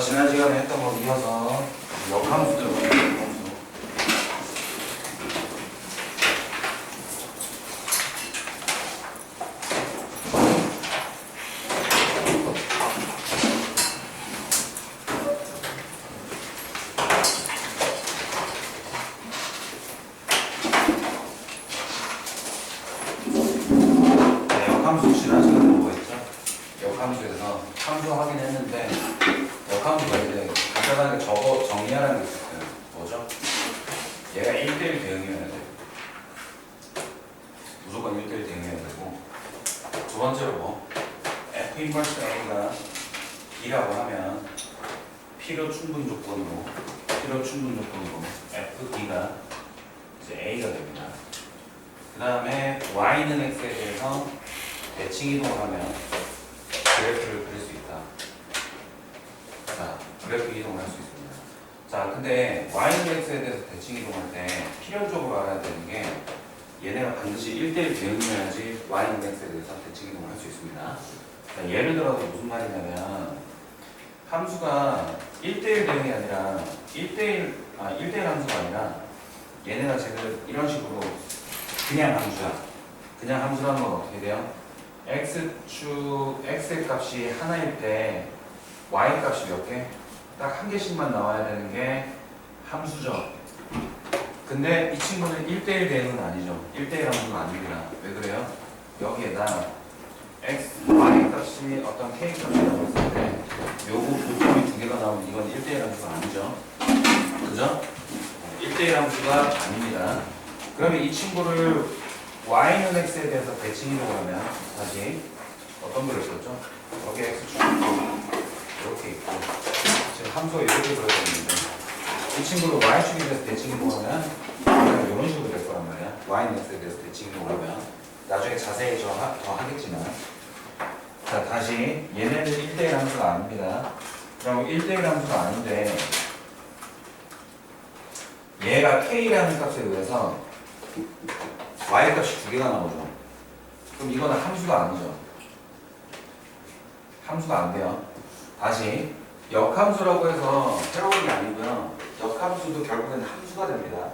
지난 시간에 했던 거 이어서 역함수들 보는 역함수. 네, 역함수 지난 시간에 뭐 했죠? 역함수에서 함수 확인했는데 역함수가 이제 간단하게 적어 정리하라는 게 있었어요. 뭐죠? 얘가 1대1 대응이어야 돼요. 무조건 1대1 대응이어야 되고, 두 번째로 뭐 F 인버스 A가 B라고 하면 필요 충분 조건으로 FB가 이제 A가 됩니다. 그 다음에 Y는 X에 대해서 대칭 이동을 하면 그래프를 그릴 수 있다. 자, 그래프 이동을 할 수 있습니다. 자, 근데 Y는 X에 대해서 대칭 이동할 때 필연적으로 알아야 되는 게 얘네가 반드시 1대1 대응이어야지 Y는 X에 대해서 대칭 이동을 할 수 있습니다. 자, 예를 들어서 무슨 말이냐면 함수가 1대1 대응이 아니라 1대1 함수가 아니라 얘네가 지금 이런 식으로 그냥 함수야. 그냥 함수라는 건 어떻게 돼요? x의 값이 하나일 때 y 값이 몇 개? 딱 한 개씩만 나와야 되는 게 함수죠. 근데 이 친구는 1대1 대응은 아니죠. 1대1 함수가 아닙니다. 왜 그래요? 여기에다 y 값이 어떤 k 값이라고 했을 때 요거 보통이 두 개가 나오면 이건 1대1 함수가 아니죠. 그죠? 1대1 함수가 아닙니다. 그러면 이 친구를 y는 x에 대해서 대칭 이동을 하면 다시 어떤 걸 했었죠? 여기 x축 이렇게 있고 지금 함수가 이렇게 그려졌는데 이 친구를 y축에 대해서 대칭 이동하면 이런 식으로 될 거란 말이야. y는 x에 대해서 대칭 이동을 하면 나중에 자세히 더 하겠지만, 자, 다시 얘네는 1대1 함수가 아닙니다. 그럼 1대1 함수가 아닌데 얘가 k라는 값에 의해서 y 값이 두 개가 나오죠. 그럼 이거는 함수가 아니죠. 함수가 안 돼요. 다시 역함수라고 해서 새로운 게 아니고요. 역함수도 결국엔 함수가 됩니다.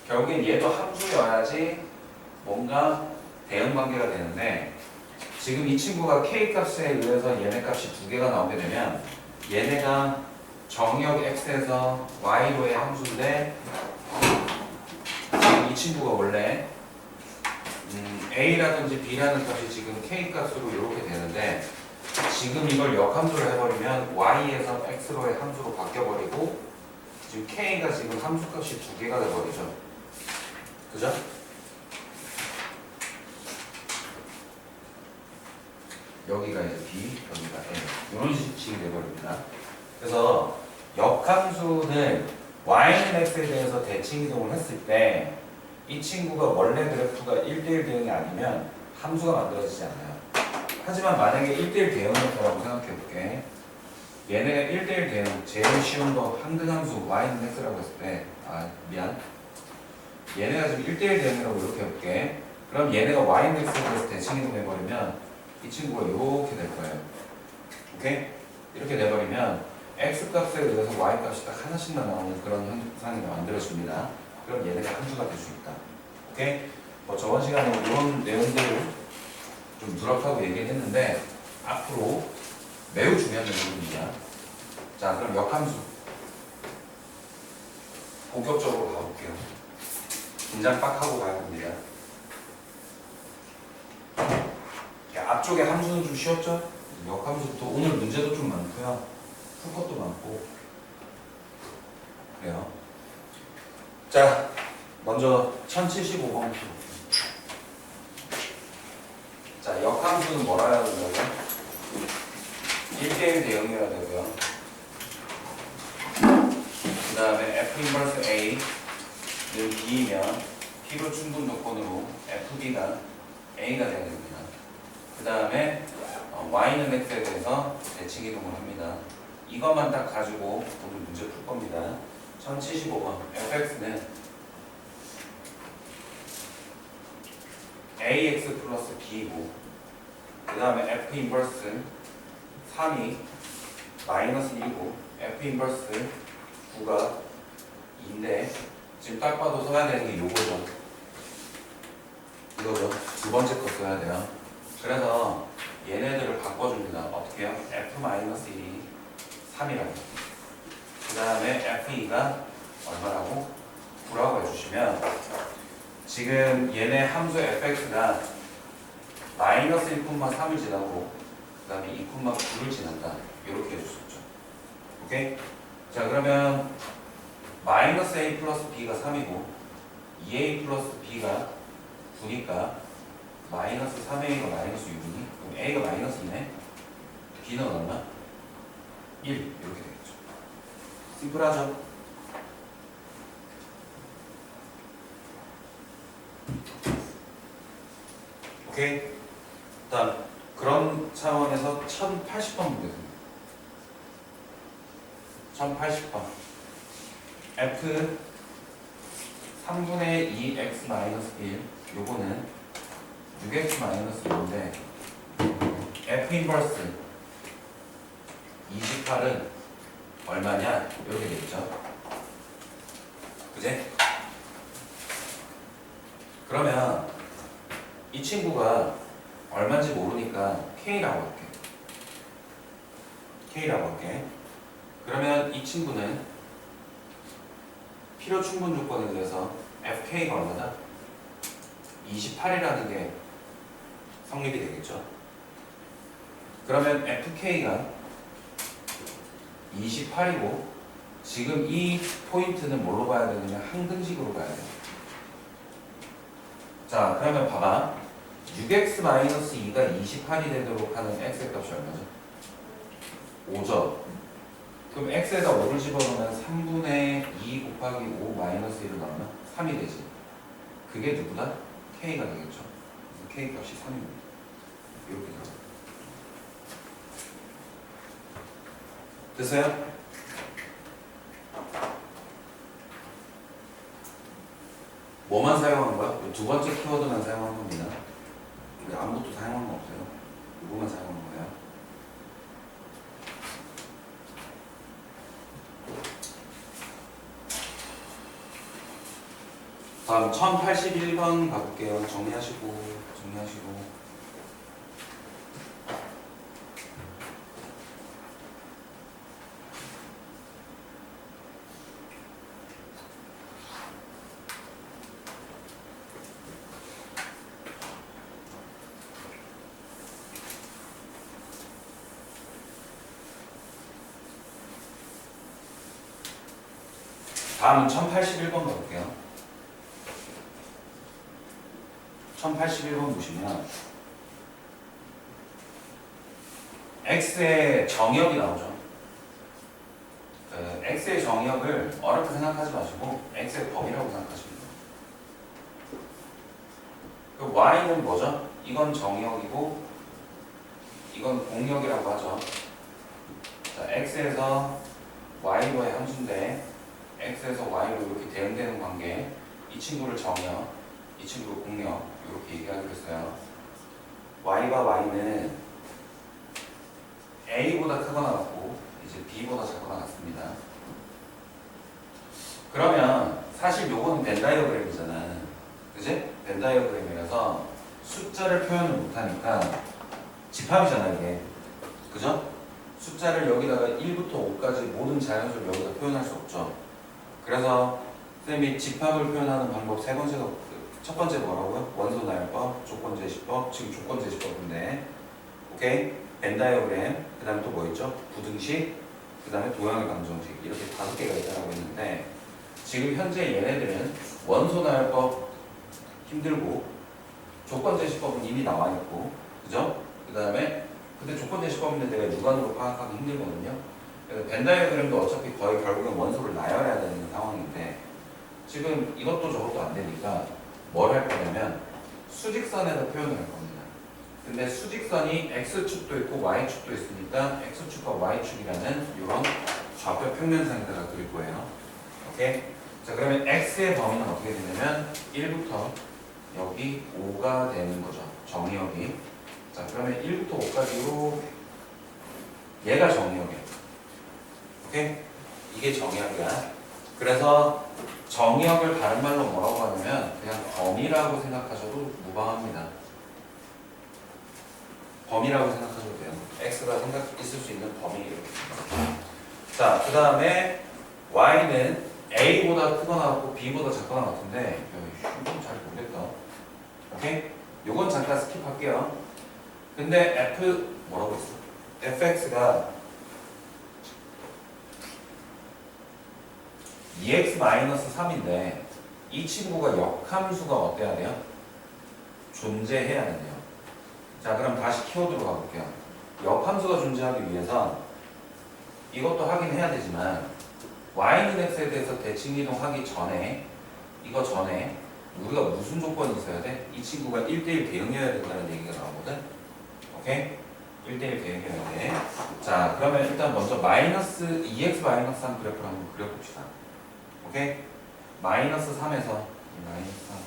결국엔 얘도 함수여야지 뭔가 대응 관계가 되는데 지금 이 친구가 k 값에 의해서 얘네 값이 두 개가 나오게 되면 얘네가 정역 x에서 y로의 함수인데 지금 이 친구가 원래 a라든지 b라는 값이 지금 k 값으로 이렇게 되는데 지금 이걸 역함수를 해버리면 y에서 x로의 함수로 바뀌어버리고 지금 k가 지금 함수값이 두 개가 돼버리죠. 그죠? 여기가 이제 b, 여기가 a 이런 식이 돼버립니다. 그래서 역함수는 y는 x에 대해서 대칭 이동을 했을 때 이 친구가 원래 그래프가 1대1 대응이 아니면 함수가 만들어지지 않아요. 하지만 만약에 1대1 대응일 거라고 생각해 볼게. 얘네가 1대1 대응, 제일 쉬운 거 항등함수 y는 x라고 했을 때 얘네가 지금 1대1 대응이라고 이렇게 해볼게. 그럼 얘네가 y는 x에 대해서 대칭 이동해버리면 이 친구가 이렇게 될 거예요. 오케이? 이렇게 돼버리면 x 값에 의해서 y 값이 딱 하나씩만 나오는 그런 현상이 만들어집니다. 그럼 얘네가 함수가 될 수 있다. 오케이? 뭐 저번 시간에 이런 내용들을 좀 누락하고 얘기를 했는데 앞으로 매우 중요한 내용입니다. 자, 그럼 역함수 본격적으로 가볼게요. 긴장 빡 하고 가야 됩니다. 앞쪽에 함수는 좀 쉬웠죠? 역함수부터 오늘 문제도 좀 많고요. 풀 것도 많고 그래요. 자, 먼저 1075번 자, 역함수는 뭐라 해야 되냐고요? 1대1 대응이어야 되고요. 그 다음에 F 인버스 A는 B이면 필요 충분 조건으로 FB가 A가 되어야 됩니다. 그 다음에 Y는 X에 대해서 대칭 이동을 합니다. 이것만 딱 가지고 오늘 문제 풀 겁니다. 1075번 fx는 ax 플러스 b이고 그 다음에 f 인버스 3이 마이너스 2고 F 인버스 9가 2인데 지금 딱 봐도 써야 되는 게 요거죠. 이거죠. 두 번째 거 써야 돼요. 그래서 얘네들을 바꿔줍니다. 어떻게 해요? F-1이 3이라고. 그 다음에 F2가 얼마라고? 9라고 해주시면 지금 얘네 함수 fx가 마이너스 1,3을 지나고 그 다음에 2,9를 지난다. 이렇게 해줄 수 있죠. 오케이? 자 그러면 마이너스 a 플러스 b가 3이고 2a 플러스 b가 9니까 마이너스 3a가 마이너스 6이니 그럼 a가 마이너스 2네. b는 얼마? 1 이렇게 되겠죠. 심플하죠? 오케이? 다음 그런 차원에서 1080번 문제입니다. 1080번 f 3분의 2x 마이너스 1 요거는 6x 마이너스 1인데 f 인버스 28은 얼마냐 이렇게 되겠죠. 그제? 그러면 이 친구가 얼마인지 모르니까 K라고 할게. K라고 할게. 그러면 이 친구는 필요 충분 조건에 의해서 FK가 얼마다? 28이라는 게 성립이 되겠죠. 그러면 FK가 28이고 지금 이 포인트는 뭘로 봐야 되느냐? 항등식으로 봐야 돼요. 자 그러면 봐봐. 6x-2가 28이 되도록 하는 x의 값이 얼마죠? 5죠. 그럼 x에다 5를 집어넣으면 3분의 2 곱하기 5 마이너스 1을 넣으면 3이 되지. 그게 누구다? k가 되겠죠. 그래서 k 값이 3입니다. 이렇게 들어가요. 됐어요? 뭐만 사용한 거야? 두 번째 키워드만 사용한 겁니다. 우리 아무것도 사용한 거 없어요. 이거만 사용한 거예요. 다음 1081번 가볼게요. 정리하시고. 다음은 1081번 가볼게요. 1081번 보시면 x의 정의역이 나오죠. x의 정의역을 어렵게 생각하지 마시고 x의 범위라고 생각하시면 돼요. 그 y는 뭐죠? 이건 정의역이고 이건 공역이라고 하죠. 자, x에서 y로의 함수인데 x에서 y로 이렇게 대응되는 관계, 이 친구를 정의역, 이 친구를 공역 이렇게 얘기하기로 했어요. y가 y는 a보다 크거나 같고 이제 b보다 작거나 같습니다. 그러면 사실 요거는 벤 다이어그램이잖아. 그지? 벤 다이어그램이라서 숫자를 표현을 못하니까 집합이잖아 이게. 그죠? 숫자를 여기다가 1부터 5까지 모든 자연수를 여기다 표현할 수 없죠. 그래서 쌤이 집합을 표현하는 방법 첫 번째 뭐라고요? 원소 나열법, 조건 제시법, 지금 조건 제시법인데, 오케이? 벤 다이어그램, 그 다음에 또 뭐 있죠? 부등식, 그 다음에 도형의 방정식 이렇게 5개가 있다고 했는데 지금 현재 얘네들은 원소 나열법 힘들고 조건 제시법은 이미 나와 있고, 그죠? 그 다음에 근데 조건 제시법인데 내가 육안으로 파악하기 힘들거든요. 그래서 벤 다이어그램도 어차피 거의 결국은 원소를 나열해야 되는 상황인데 지금 이것도 저것도 안 되니까 뭘 할 거냐면 수직선에다 표현을 할 겁니다. 근데 수직선이 x축도 있고 y축도 있으니까 x축과 y축이라는 이런 좌표 평면상에다가 그릴 거예요. 오케이? 자 그러면 x의 범위는 어떻게 되냐면 1부터 여기 5가 되는 거죠. 정의역이. 자 그러면 1부터 5까지 이렇게 얘가 정의역이에요. 오케이? 이게 정의역이야. 그래서 정의역을 다른 말로 뭐라고 하냐면 그냥 범위라고 생각하셔도 무방합니다. 범위라고 생각하셔도 돼요. x가 있을 수 있는 범위 이렇게. 자, 그 다음에 y는 a보다 크거나 같고 b보다 작거나 같은데 이건 잘 모르겠다. 오케이? 요건 잠깐 스킵할게요. 근데 f 뭐라고 했어? fx가 2x-3인데 이 친구가 역함수가 어때야 돼요? 존재해야 돼요. 자, 그럼 다시 키워드로 가볼게요. 역함수가 존재하기 위해서 이것도 확인해야 되지만 y는 x에 대해서 대칭이동하기 전에 이거 전에 우리가 무슨 조건이 있어야 돼? 이 친구가 1대1 대응이어야 된다는 얘기가 나오거든. 오케이? 1대1 대응이어야 돼. 자, 그러면 일단 먼저 마이너스 2x-3 그래프를 한번 그려봅시다. 오케이? 마이너스 3에서 마이너스 3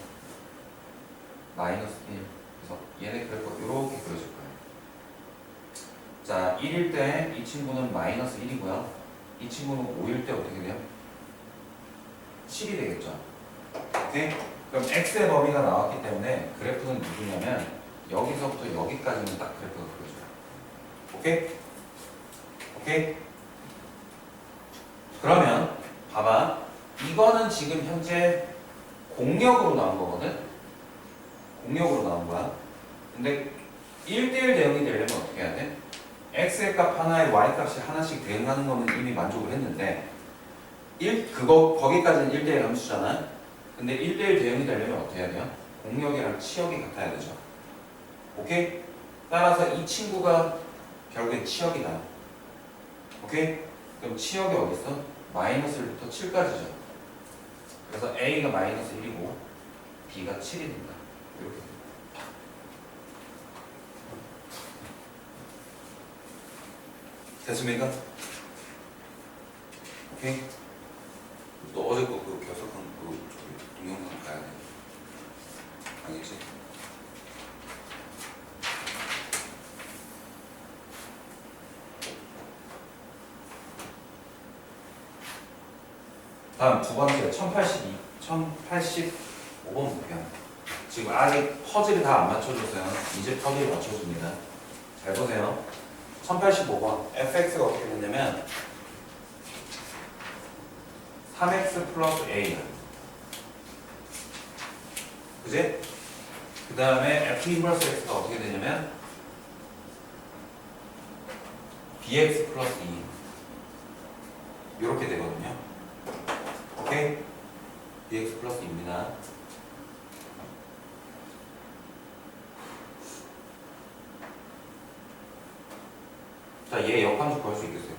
마이너스 1 그래서 얘네 그래프가 이렇게 그려질 거예요. 자, 1일 때 이 친구는 마이너스 1이고요. 이 친구는 5일 때 어떻게 돼요? 7이 되겠죠. 오케이? 그럼 x의 범위가 나왔기 때문에 그래프는 누구냐면 여기서부터 여기까지는 딱 그래프가 그려져요. 오케이? 오케이? 그러면 봐봐. 이거는 지금 현재 공역으로 나온 거거든? 공역으로 나온 거야. 근데 1대1 대응이 되려면 어떻게 해야 돼? x의 값 하나에 y 값이 하나씩 대응하는 거는 이미 만족을 했는데 거기까지는 1대1 함수잖아. 근데 1대1 대응이 되려면 어떻게 해야 돼요? 공역이랑 치역이 같아야 되죠. 오케이? 따라서 이 친구가 결국엔 치역이다. 오케이? 그럼 치역이 어디 있어? 마이너스 1부터 7까지죠. 그래서 a가 마이너스 1이고 b가 7이 된다. 이렇게. 됐습니까? 오케이? 또 어제 그 결석한 그 동영상 봐야 돼. 알겠지? 다음 두 번째 1085번 볼게요. 지금 아직 퍼즐이 다 안 맞춰졌어요. 이제 퍼즐이 맞춰집니다. 잘 보세요. 1085번 fx가 어떻게 됐냐면 3x 플러스 a 그지? 그 다음에 f 인버스 x가 어떻게 되냐면 bx 플러스 2 이렇게 되거든요. 오케이? bx 플러스 2입니다. 자, 얘 역함수 구할 수 있겠어요?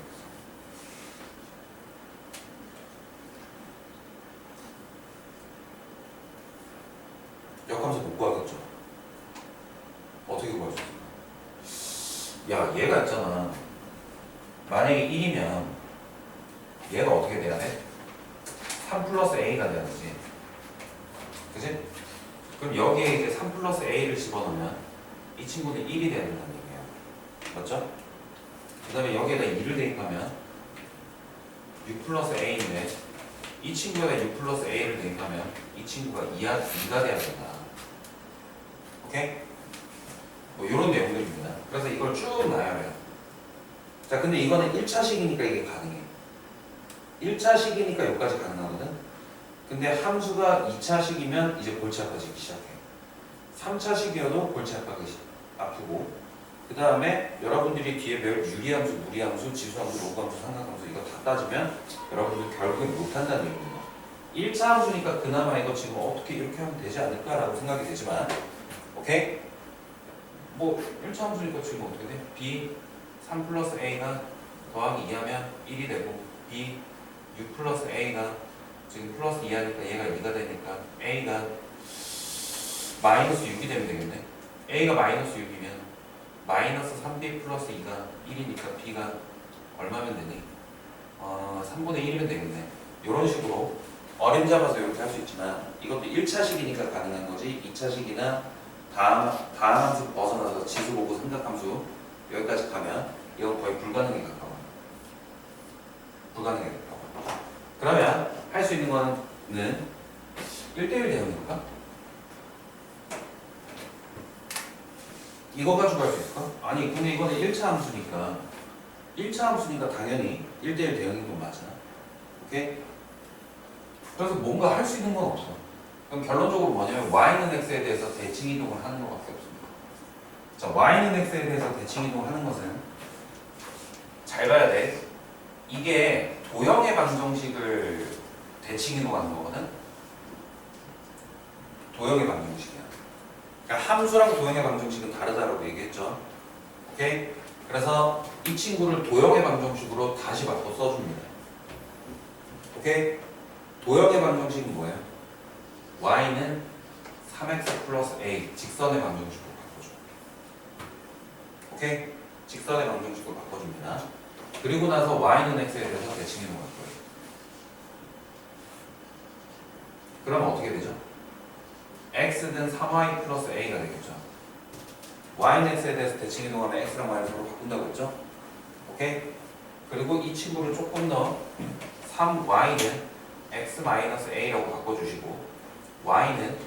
역함수 못 구하겠죠? 어떻게 구할 수 있을까? 야, 얘가 있잖아. 만약에 1이면 얘가 어떻게 돼야 돼? 3 플러스 a가 돼야 되지. 그치? 그럼 여기에 이제 3 플러스 a를 집어넣으면 이 친구는 1이 돼야 된다는 얘기예요. 맞죠? 그 다음에 여기에다 2를 대입하면 6 플러스 a인데 이 친구에다 6 플러스 a를 대입하면 이 친구가 2가 돼야 된다. 오케이? 뭐 이런 내용들입니다. 그래서 이걸 쭉 나열해요. 자, 근데 이거는 1차식이니까 이게 가능해. 1차식이니까 여기까지 가능하거든. 근데 함수가 2차식이면 이제 골치 아파지기 시작해. 3차식이어도 골치 아프고 그 다음에 여러분들이 뒤에 배울 유리함수, 무리함수, 지수함수, 로그함수, 삼각함수 이거 다 따지면 여러분들 결국엔 못한다는 얘기입니다. 1차 함수니까 그나마 이거 지금 어떻게 이렇게 하면 되지 않을까라고 생각이 되지만 오케이? 뭐 1차 함수니까 지금 어떻게 돼? b 3 플러스 a가 더하기 2하면 1이 되고 b 6 플러스 a가 지금 플러스 2하니까 얘가 2가 되니까 a가 마이너스 6이 되면 되겠네. a가 마이너스 6이면 마이너스 3b 플러스 2가 1이니까 b가 얼마면 되니? 3분의 1이면 되겠네. 이런 식으로 어림 잡아서 이렇게 할 수 있지만 이것도 1차식이니까 가능한 거지 2차식이나 다음 함수 벗어나서 지수 보고 삼각함수 여기까지 가면 이건 거의 불가능에 가까워요. 불가능하겠다. 그러면 할 수 있는 거는 1대1 대응일까? 이거 가지고 할 수 있을까? 아니 근데 이거는 1차 함수니까 1차 함수니까 당연히 1대1 대응인 건 맞아. 오케이? 그래서 뭔가 할 수 있는 건 없어. 그럼 결론적으로 뭐냐면 y는 x에 대해서 대칭 이동을 하는 것밖에 없습니다. 자, y는 x에 대해서 대칭 이동하는 것은 잘 봐야 돼. 이게 도형의 방정식을 대칭 이동하는 거거든. 도형의 방정식이야. 그러니까 함수랑 도형의 방정식은 다르다고 얘기했죠. 오케이? 그래서 이 친구를 도형의 방정식으로 다시 바꿔 써줍니다. 오케이? 도형의 방정식은 뭐예요? y는 3x 플러스 a 직선의 방정식으로 바꿔줘. 오케이? 직선의 방정식으로 바꿔줍니다. 그리고 나서 y는 x에 대해서 대칭 이동할 거예요. 그러면 어떻게 되죠? x는 3y 플러스 a가 되겠죠. y는 x에 대해서 대칭 이동하면 x랑 y를 서로 바꾼다고 했죠? 오케이? 그리고 이 친구를 조금 더 3y는 x 마이너스 a라고 바꿔주시고 y는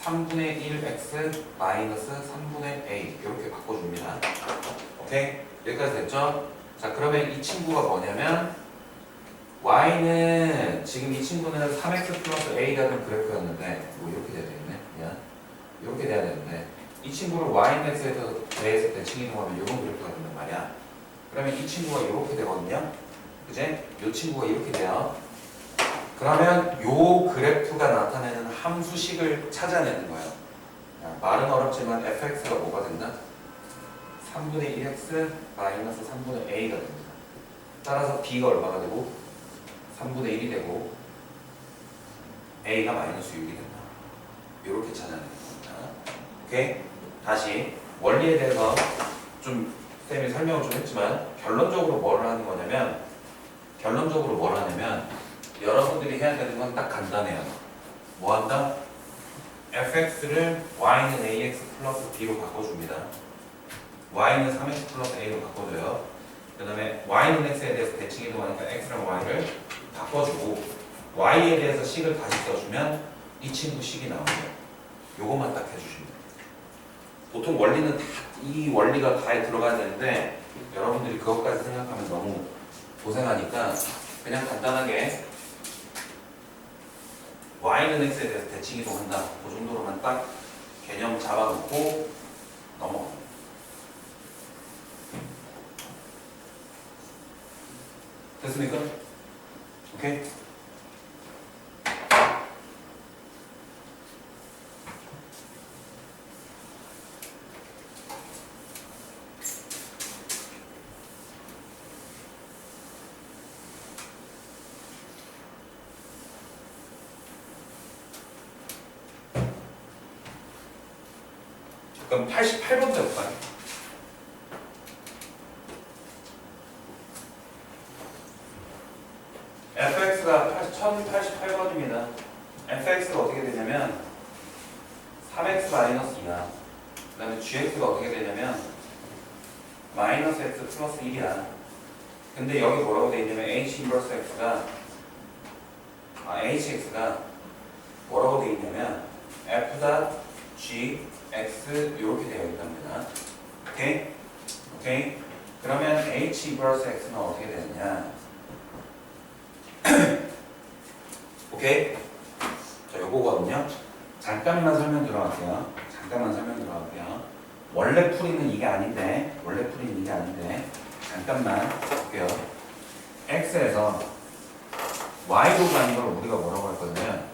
3분의 1x 마이너스 3분의 a 이렇게 바꿔줍니다. 오케이? 여기까지 됐죠? 자, 그러면 이 친구가 뭐냐면 y는 지금 이 친구는 3x 플러스 a라는 그래프였는데 뭐 이렇게 돼야 되겠네. 미안. 이렇게 돼야 되는데 이 친구를 y는 x에 대해서 대칭 이동하면 이런 그래프가 된단 말이야. 그러면 이 친구가 이렇게 되거든요. 그제? 이 친구가 이렇게 돼요. 그러면 요 그래프가 나타내는 함수식을 찾아내는 거예요. 말은 어렵지만 fx가 뭐가 된다? 3분의 1x 마이너스 3분의 a가 됩니다. 따라서 b가 얼마가 되고 3분의 1이 되고 a가 마이너스 6이 된다. 이렇게 찾아내는 겁니다. 오케이? 다시 원리에 대해서 좀 쌤이 설명을 좀 했지만 결론적으로 뭘 하는 거냐면 여러분들이 해야 되는 건 딱 간단해요. 뭐 한다? fx를 y는 ax 플러스 b로 바꿔줍니다. y는 3x 플러스 a로 바꿔줘요. 그 다음에 y는 x에 대해서 대칭 이동하니까 x랑 y를 바꿔주고 y에 대해서 식을 다시 써주면 이 친구 식이 나옵니다. 요것만 딱 해주시면 돼요. 보통 원리는 이 원리가 다 들어가야 되는데 여러분들이 그것까지 생각하면 너무 고생하니까 그냥 간단하게 y는 x에 대해서 대칭 이동한다. 그 정도로만 딱 개념 잡아놓고 넘어갑니다. 됐습니까? 오케이? 그럼 88번째 볼까요? fx가 1088번입니다. fx가 어떻게 되냐면 3x 마이너스 2야. 그 다음에 gx가 어떻게 되냐면 마이너스 x 플러스 1이야. 근데 여기 뭐라고 되어 있냐면 h 인버스 x가 hx가 뭐라고 되어 있냐면 f g x 이렇게 되어 있답니다. 오케이? 오케이? 그러면 h 인버스 x는 어떻게 되느냐? 오케이? 자, 요거거든요. 잠깐만 설명 들어갈게요. 원래 풀이는 이게 아닌데 잠깐만 볼게요. x에서 y로 가는 걸 우리가 뭐라고 할 거냐면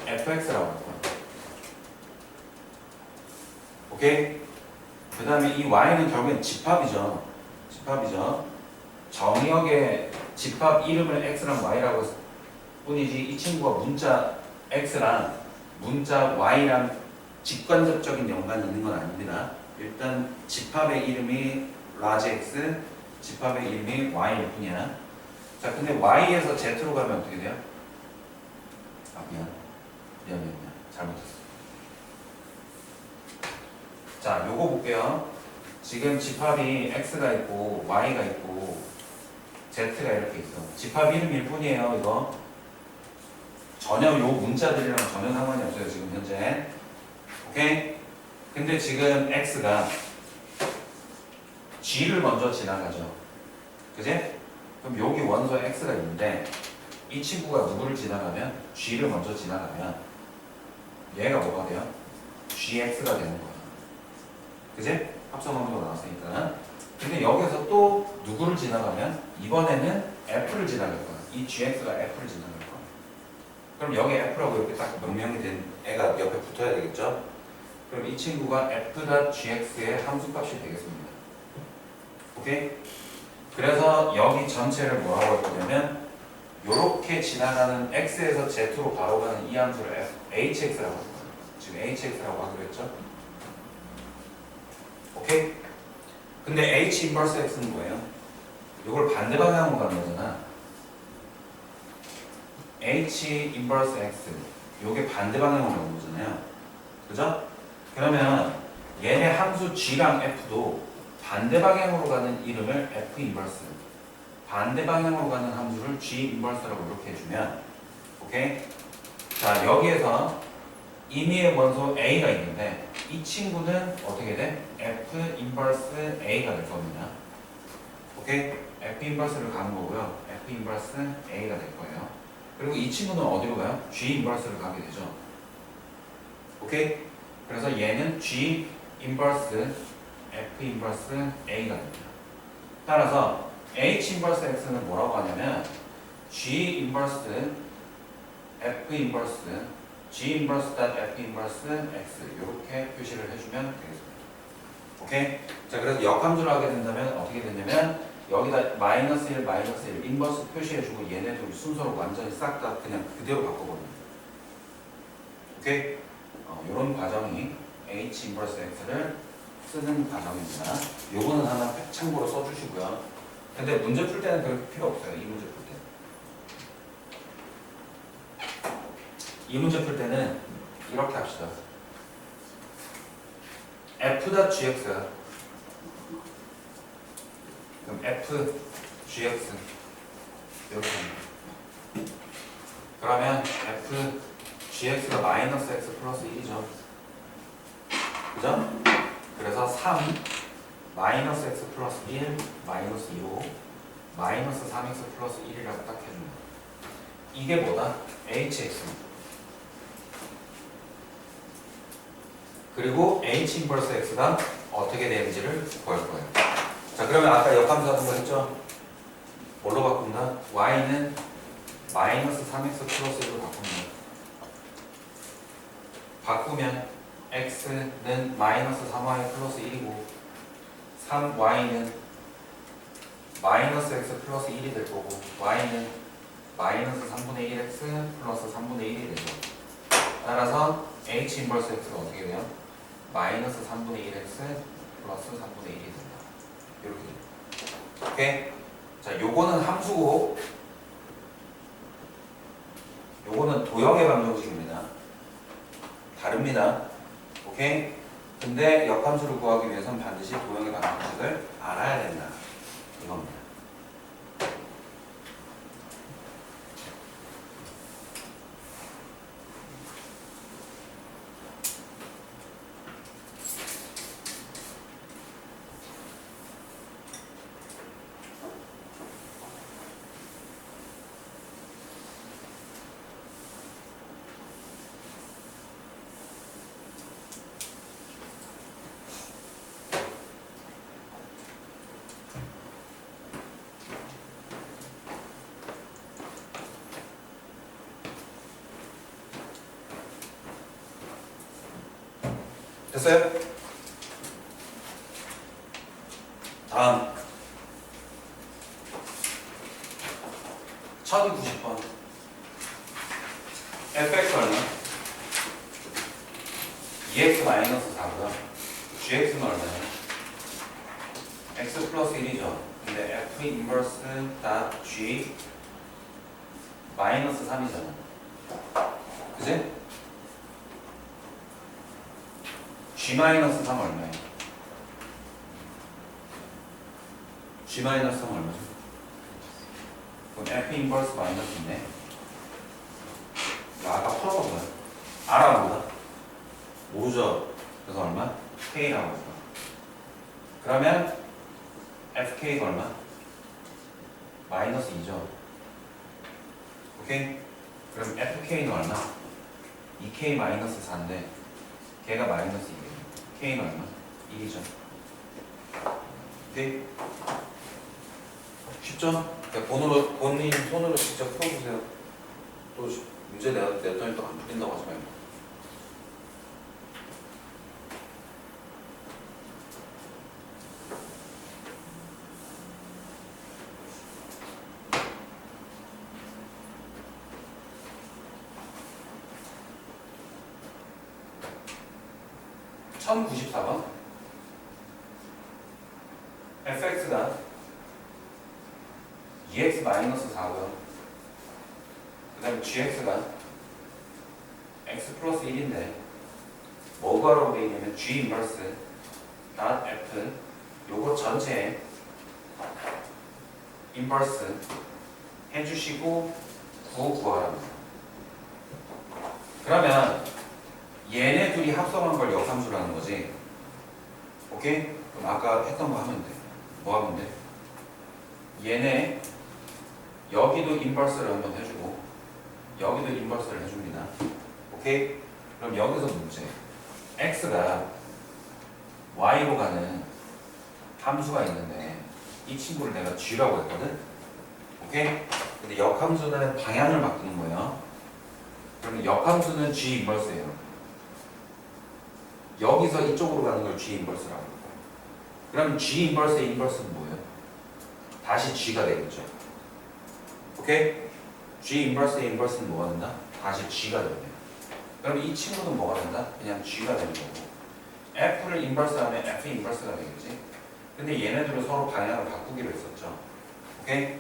fx라고 할 거예요. 오케이? 그 다음에 이 y는 결국엔 집합이죠. 정의역의 집합 이름을 x랑 y라고 했을 뿐이지 이 친구가 문자 x랑 문자 y랑 직관적인 연관이 있는 건 아닙니다. 일단 집합의 이름이 라지 x, 집합의 이름이 y일 뿐이야. 자, 근데 y에서 z로 가면 어떻게 돼요? 미안. 잘못했어. 자, 요거 볼게요. 지금 집합이 x가 있고 y가 있고 Z가 이렇게 있어. 집합 이름일 뿐이에요. 이거 전혀 요 문자들이랑 전혀 상관이 없어요. 지금 현재. 오케이? 근데 지금 X가 G를 먼저 지나가죠. 그지? 그럼 여기 원소에 X가 있는데 이 친구가 누구를 지나가면 G를 먼저 지나가면 얘가 뭐가 돼요? GX가 되는 거야. 그지? 합성함수가 나왔으니까. 근데 여기서 또 누구를 지나가면 이번에는 F를 지나갈 거야. 이 GX가 F를 지나갈 거야. 그럼 여기 F라고 이렇게 딱 명명이 된 애가 옆에 붙어야 되겠죠? 그럼 이 친구가 F.GX의 함수값이 되겠습니다. 오케이? 그래서 여기 전체를 뭐라고 할 거냐면 요렇게 지나가는 X에서 Z로 바로 가는 이 함수를 HX라고 할 거예요. 지금 HX라고 하기로 했죠? 오케이? 근데 H 인버스 X는 뭐예요? 이걸 반대 방향으로 가는 거잖아. H 인버스 X 요게 반대 방향으로 가는 거잖아요. 그죠? 그러면 얘네 함수 G랑 F도 반대 방향으로 가는 이름을 F 인버스, 반대 방향으로 가는 함수를 G 인버스라고 이렇게 해주면, 오케이? 자, 여기에서 임의의 원소 A가 있는데 이 친구는 어떻게 돼? F 인버스 A가 될 겁니다. 오케이? F 인버스를 가는 거고요. F 인버스 A가 될 거예요. 그리고 이 친구는 어디로 가요? G 인버스를 가게 되죠. 오케이? 그래서 얘는 G 인버스 F 인버스 A가 됩니다. 따라서 H 인버스 X는 뭐라고 하냐면 G 인버스 F 인버스 G 인버스 F 인버스 X 이렇게 표시를 해주면 되겠습니다. 오케이? 자, 그래서 역함수를 하게 된다면 어떻게 되냐면 여기다 마이너스 1, 마이너스 1 인버스 표시해주고 얘네들 순서로 완전히 싹 다 그냥 그대로 바꿔버립니다. 오케이? 이런 과정이 H 인버스 X를 쓰는 과정입니다. 요거는 하나 참고로 써주시고요. 근데 문제 풀 때는 그럴 필요 없어요. 이 문제 풀 때. 이 문제 풀 때는 이렇게 합시다. F.gx 그럼 F.gx 이렇게 합니다. 그러면 F.gx가 마이너스 x 플러스 1이죠. 그죠? 그래서 3 마이너스 x 플러스 1 마이너스 2로 마이너스 3x 플러스 1이라고 딱 해줍니다. 이게 뭐다? hx입니다. 그리고 h 인버스 x가 어떻게 되는지를 구할 거예요. 자, 그러면 아까 역함수 하는 거 했죠? 뭘로 바꾼다? y는 마이너스 3x 플러스 1로 바꿉니다. 바꾸면 x는 마이너스 3y 플러스 1이고 3y는 마이너스 x 플러스 1이 될 거고 y는 마이너스 3분의 1x 플러스 3분의 1이 되죠. 따라서 h 인버스 x가 어떻게 돼요? 마이너스 3분의 1x 플러스 3분의 1이 된다. 이렇게 됩니다. 오케이? 자, 요거는 함수고 요거는 도형의 방정식입니다. 다릅니다. 오케이? 근데 역함수를 구하기 위해서는 반드시 도형의 방정식을 알아야 된다. 이겁니다. 됐어요? 다음 차기 90번 fx 얼마? 2x 마이너스 4고요. gx는 얼마예요? x 플러스 1이죠. 근데 f 인버스 g 마이너스 3이잖아. 그지? g-3 얼마예요? g-3 얼마죠? 그럼 F 인버스 마이너스네. 아까 풀어본 거야. 알아 모르다? 모르죠. 그래서 얼마? K라고 했어. 그러면 FK가 얼마? 마이너스 2죠. 오케이? 그럼 FK는 얼마? 2K 마이너스 4인데 걔가 마이너스 2이에요. K는 얼마? 1이죠. 오케이? 쉽죠? 그러니까 본인 손으로 직접 풀어보세요. 또 문제 냈더니 또 안 풀린다고 하지 말고. (1094번) fx가 2x-4고요. 그 다음에 gx가 x 플러스 1인데 뭐 구하라고 되어 있냐면 g 인버스 닷 f 요거 전체에 인버스 해주시고 9 구하랍니다. 그러면 얘네 둘이 합성한 걸 역함수라는 거지. 오케이? 그럼 아까 했던 거 하면 돼. 뭐 하면 돼? 얘네 여기도 인버스를 한번 해주고 여기도 인버스를 해줍니다. 오케이? 그럼 여기서 문제. x가 y로 가는 함수가 있는데 이 친구를 내가 g라고 했거든? 오케이? 근데 역함수는 방향을 바꾸는 거예요. 그러면 역함수는 g 인버스예요. 여기서 이쪽으로 가는 걸 g 인버스라고 해요. 그럼 g 인버스의 인버스는 뭐예요? 다시 g가 되겠죠. 오케이? g 인버스의 인버스는 뭐가 된다? 다시 g가 되게 돼요. 그럼 이 친구는 뭐가 된다? 그냥 g가 되는 거고 f를 인버스하면 f 인버스가 되겠지. 근데 얘네들은 서로 방향을 바꾸기로 했었죠. 오케이?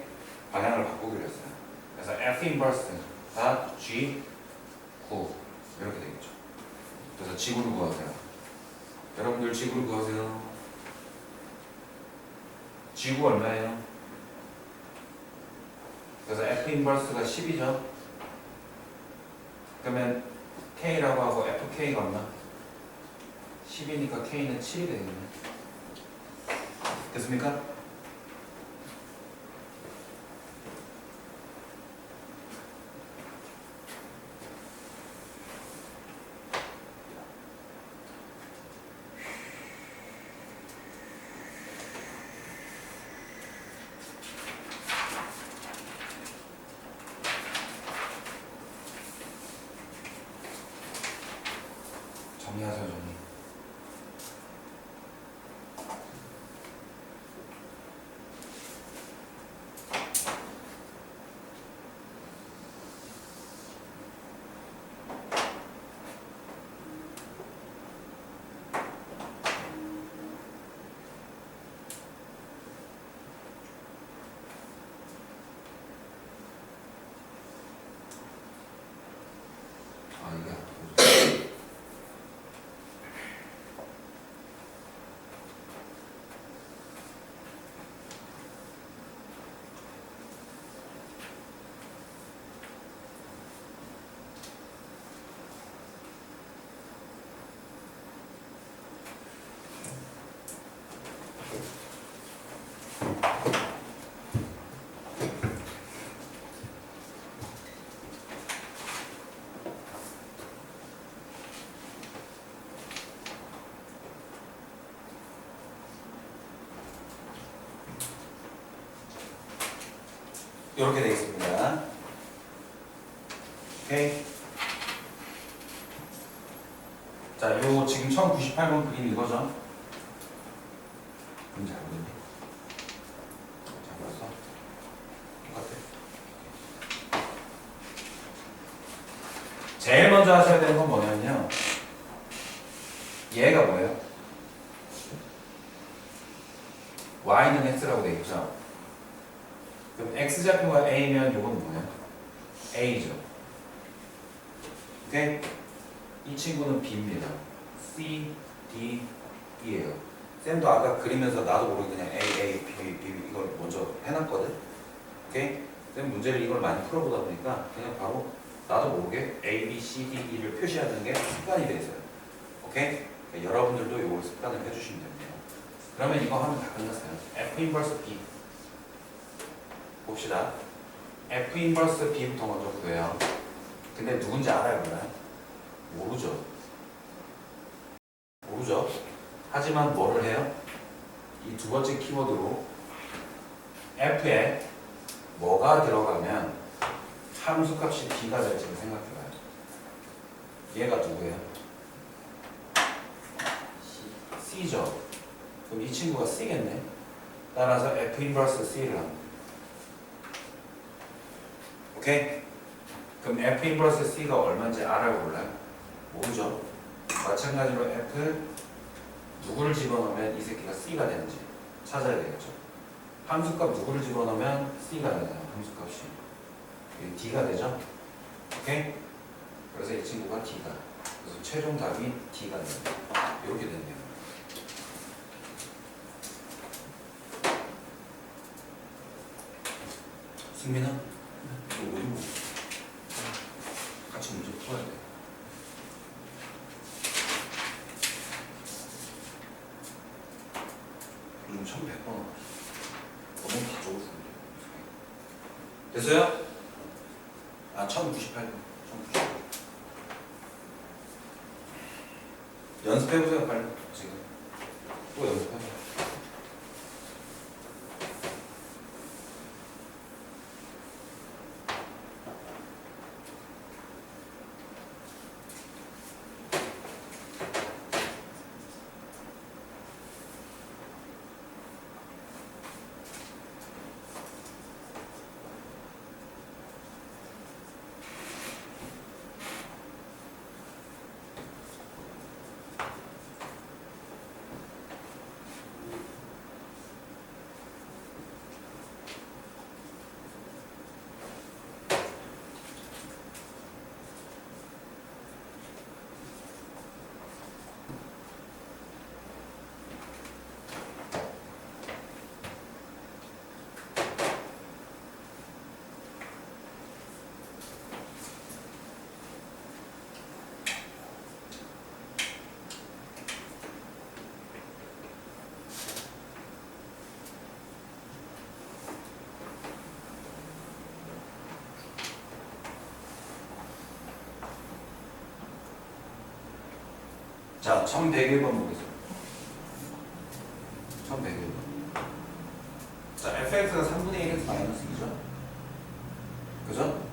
방향을 바꾸기로 했어요. 그래서 f 인버스가 g 9 이렇게 되겠죠. 그래서 지구를 구하세요. 여러분들 지구를 구하세요. 지구 얼마예요? 그래서 F 인버스가 10이죠. 그러면 K라고 하고 FK가 얼마? 10이니까 K는 7이 되겠네. 됐습니까? 정리하세요, 정리. 이렇게 되어 있습니다. 오케이. 자, 요 지금 1098번 그림 이거죠? 그림 잘 보이네. 잘 봤어? 똑같아. 제일 먼저 하셔야 되는 건 뭐냐면요. 얘가 뭐예요? y는 x라고 되어 있죠? 그럼 x좌표가 a면 이건 뭐예요? a죠. 오케이? 이 친구는 b입니다. c, d, e예요. 쌤도 아까 그리면서 나도 모르게 그냥 a, a, b, b 이걸 먼저 해놨거든? 오케이? 쌤 문제를 이걸 많이 풀어보다 보니까 그냥 바로 나도 모르게 A, B, C, D, E를 표시하는 게 습관이 돼 있어요. 오케이? 그러니까 여러분들도 이걸 습관을 해주시면 됩니다. 그러면 이거 하면 다 끝났어요. F 인버스 B 봅시다. F 인버스 B부터 먼저 구해요. 근데 누군지 알아요, 몰라요? 모르죠. 모르죠. 하지만 뭐를 해요? 이 두 번째 키워드로 F에 뭐가 들어가면 함수값이 B가 될지를 생각해봐요. 얘가 누구예요? C죠. 그럼 이 친구가 C겠네. 따라서 F 인버스 C를 합니다. 오케이? 그럼 F 인버스 C가 얼마인지 알아요, 몰라요? 모르죠. 마찬가지로 F 누구를 집어넣으면 이 새끼가 C가 되는지 찾아야 되겠죠. 함수값 누구를 집어넣으면 C가 되잖아요. 함수값이 D가 되죠. 오케이? 그래서 이 친구가 D가. 그래서 최종 답이 D가 됩니다. 이렇게 됐네요. 승민아, 이거 어디 보고 같이 문제 풀어야 돼. 요즘 1100번 너무 다 적었습니다. 됐어요? 아, 1098번. 1098번. 연습해보세요, 빨리. 지금. 또 연습해보세요. 자, 1101번 보겠습니다. 1101번. 자, fx가 3분의 1x 마이너스 2죠? 그죠?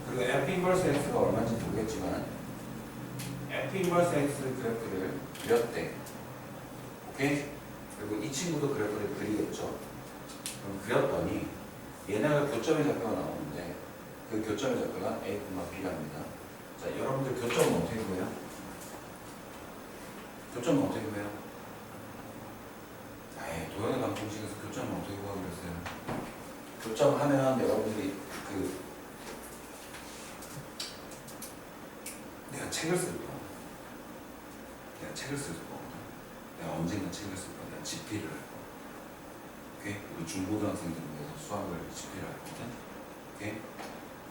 그리고 f 인버스 x가 얼마인지 모르겠지만 f 인버스 x 그래프를 그렸대. 오케이? 그리고 이 친구도 그래프를 그리겠죠? 그럼 그렸더니 얘네가 교점의 좌표가 나오는데 그 교점의 좌표가 a, b랍니다. 자, 여러분들 교점은 어떻게 구해요? 교점은 어떻게 구해요? 에이, 도형의 방정식에서 교점은 어떻게 구하고 그랬어요? 교점 하면 여러분들이 내가 책을 쓸 거야. 내가 책을 쓸 거거든. 내가 언젠가 책을 쓸 거야. 내가 집필을 할 거야. 오케이? 우리 중고등학생들 위해서 수학을 집필을 할 거거든. 오케이?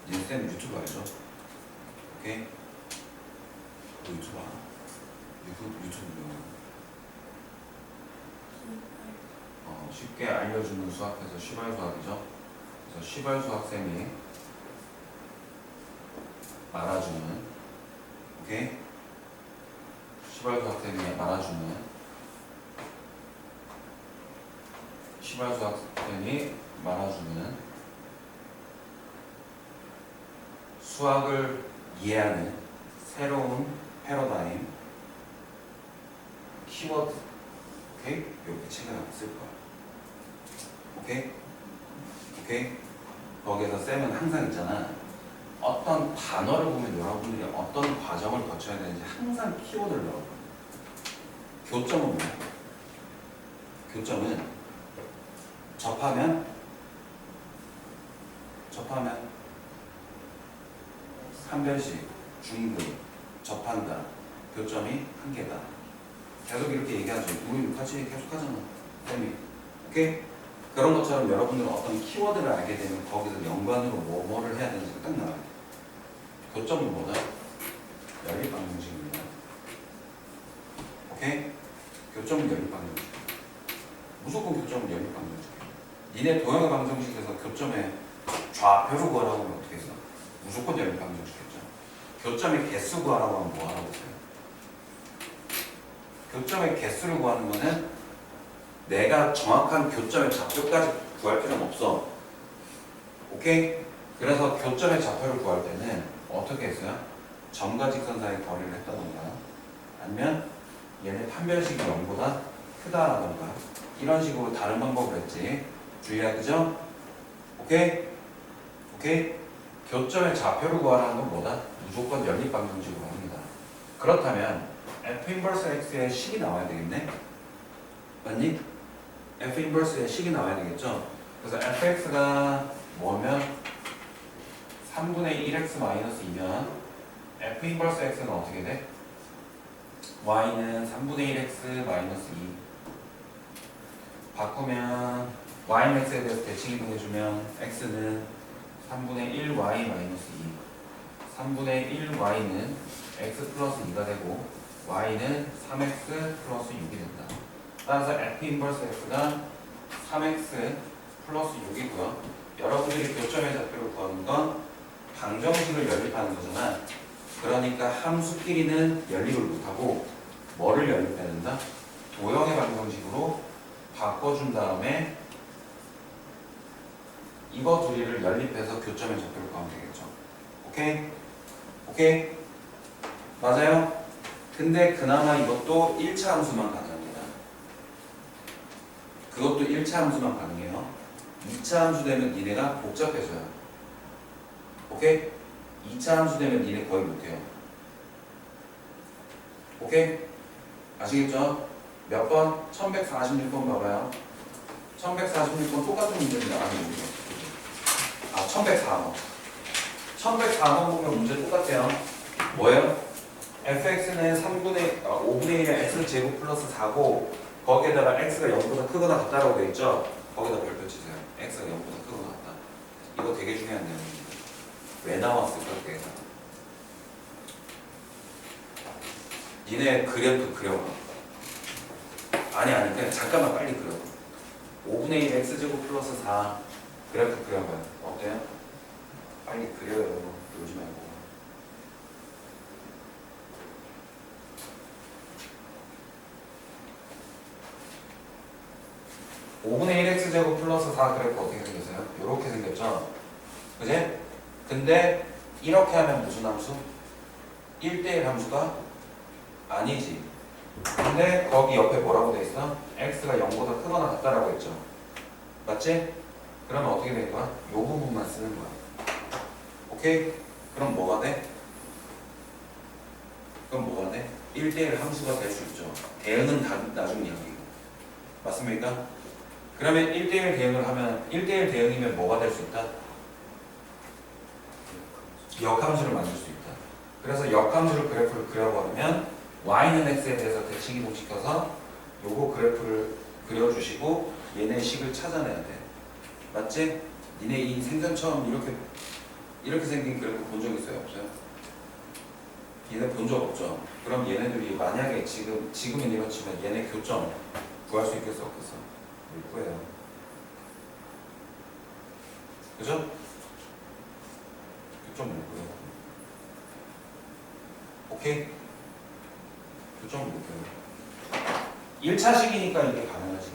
이제 쌤 유튜브 알죠? 오케이? 너 유튜브 알아? 유튜브요. 쉽게 알려주는 수학에서 시발 수학이죠. 그래서 시발 수학쌤이 말아주는, 오케이? 시발 수학쌤이 말아주는, 시발 수학쌤이 말아주는 수학을 이해하는 새로운 패러다임 키워드. 오케이? 이렇게 책을 한번 쓸 거야. 오케이? 오케이? 거기에서 쌤은 항상 있잖아. 어떤 단어를 보면 여러분들이 어떤 과정을 거쳐야 되는지 항상 키워드를 넣어. 교점은 뭐야? 교점은 접하면 한 변씩, 중급, 접한다. 교점이 한 개다. 계속 이렇게 얘기하죠. 우리 같이 계속 하잖아. 쌤이. 오케이? 그런 것처럼 여러분들은 어떤 키워드를 알게 되면 거기서 연관으로 뭐를 해야 되는지가 딱 나와요. 교점은 뭐다? 연립방정식입니다. 오케이? 교점은 연립방정식. 무조건 교점은 연립방정식. 니네 도형의 방정식에서 교점의 좌표를 구하라고 하면 어떻게 했어? 무조건 연립방정식이겠죠. 교점의 개수 구하라고 하면 뭐 하라고 했어요? 교점의 개수를 구하는 거는 내가 정확한 교점의 좌표까지 구할 필요는 없어. 오케이? 그래서 교점의 좌표를 구할 때는 어떻게 했어요? 점과 직선 사이 거리를 했다던가 아니면 얘네 판별식이 0보다 크다라던가 이런 식으로 다른 방법을 했지. 주의할 그죠? 오케이? 오케이? 교점의 좌표를 구하라는 건 뭐다? 무조건 연립방정식으로 합니다. 그렇다면 f 인버스 x의 식이 나와야 되겠네? 맞니? f 인버스의 식이 나와야 되겠죠? 그래서 fx가 뭐면 3분의 1x 마이너스 2면 f 인버스 x는 어떻게 돼? y는 3분의 1x 마이너스 2 바꾸면 y는 x에 대해서 대칭이동해주면 x는 3분의 1y 마이너스 2 3분의 1y는 x 플러스 2가 되고 y는 3x 플러스 6이 된다. 따라서 f 인버스 x가 3x 플러스 6이고요. 여러분들이 교점의 좌표를 구하는 건 방정식을 연립하는 거잖아. 그러니까 함수끼리는 연립을 못하고 뭐를 연립해야 된다? 도형의 방정식으로 바꿔준 다음에 이거 둘이를 연립해서 교점의 좌표를 구하면 되겠죠. 오케이? 오케이? 맞아요? 근데 그나마 이것도 1차 함수만 가능합니다. 그것도 1차 함수만 가능해요. 2차 함수 되면 니네가 복잡해져요. 오케이? 2차 함수 되면 니네 거의 못해요. 오케이? 아시겠죠? 몇 번? 1146번 봐봐요. 1146번 똑같은 문제입니다. 아니, 아, 1104번. 1104번 보면 문제 똑같아요. 뭐예요? fx는 5분의 1의 x제곱 플러스 4고 거기에다가 x가 0보다 크거나 같다라고 돼 있죠? 거기다 별표 치세요. x가 0보다 크거나 같다. 이거 되게 중요한 내용입니다. 왜 나왔을까? 그게 니네 그래프 그려봐. 아니 그냥 잠깐만 빨리 그려봐. 5분의 1 x제곱 플러스 4 그래프 그려봐요. 어때요? 빨리 그려요. 그러지 말고. (5분의 1 x제곱 플러스 4) 그래프 어떻게 생겼어요? 이렇게 생겼죠? 그지? 근데 이렇게 하면 무슨 함수? 1대1 함수가 아니지. 근데 거기 옆에 뭐라고 돼 있어? x가 0보다 크거나 같다라고 했죠. 맞지? 그러면 어떻게 될 거야? 이 부분만 쓰는 거야. 오케이? 그럼 뭐가 돼? 그럼 뭐가 돼? 1대1 함수가 될 수 있죠. 대응은 나중 이야기고. 맞습니까? 그러면 1대1 대응을 하면 1대1 대응이면 뭐가 될 수 있다? 역함수를 만들 수 있다. 그래서 역함수를 그래프를 그려버리면 y는 x에 대해서 대칭이동시켜서 요거 그래프를 그려주시고 얘네 식을 찾아내야 돼. 맞지? 니네 이 생전 처음 이렇게 생긴 그래프 본 적 있어요? 없어요? 얘네 본 적 없죠? 그럼 얘네들이 만약에 지금은 이렇지만 얘네 교점 구할 수 있겠어 없겠어? 올 거예요. 그죠? 교점 올 거예요. 오케이? 교점 올 거예요. 1차식이니까 이게 가능하지.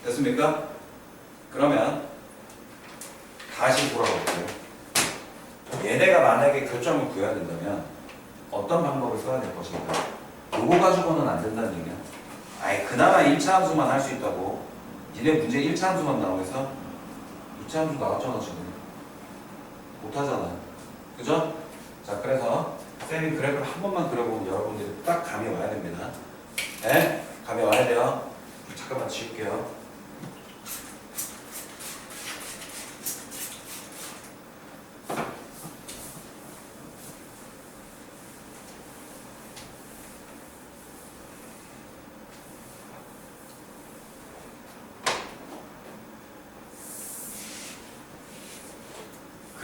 됐습니까? 그러면 다시 돌아볼게요. 얘네가 만약에 교점을 구해야 된다면 어떤 방법을 써야 될 것인가? 요거 가지고는 안 된다는 얘기야. 아이 그나마 1차 함수만 할 수 있다고. 니네 문제 1차 함수만 나오겠어? 2차 함수 나왔잖아 지금. 못하잖아. 그죠? 자 그래서 쌤이 그래프를 한 번만 그려보면 여러분들이 딱 감이 와야 됩니다. 네? 감이 와야 돼요. 잠깐만 지울게요.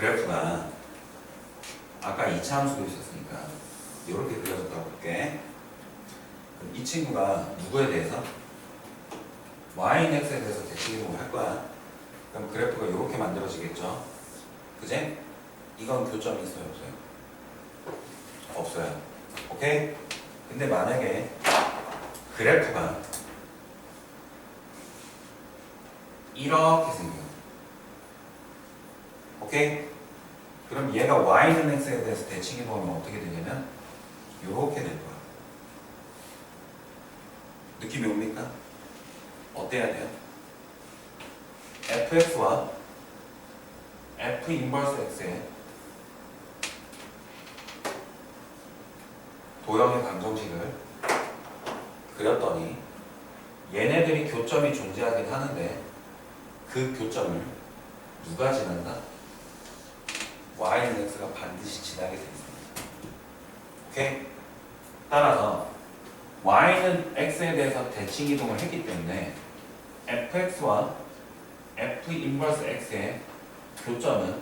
그래프가 아까 2차 함수도 있었으니까 이렇게 그려졌다고 볼게. 그럼 이 친구가 누구에 대해서? y인 x에 대해서 대칭이동을 할 거야. 그럼 그래프가 이렇게 만들어지겠죠. 그제? 이건 교점이 있어요, 없어요? 없어요. 오케이? 근데 만약에 그래프가 이렇게 생겨요. 오케이? 그럼 얘가 y는 x에 대해서 대칭이동하면 어떻게 되냐면 이렇게 될 거야. 느낌이 옵니까? 어때야 돼요? fx와 f 인버스 x의 도형의 방정식을 그렸더니 얘네들이 교점이 존재하긴 하는데 그 교점을 누가 지난다? y는 x가 반드시 지나게 되어 있습니다. 오케이? 따라서 y는 x에 대해서 대칭 이동을 했기 때문에 fx와 f 인버스 x의 교점은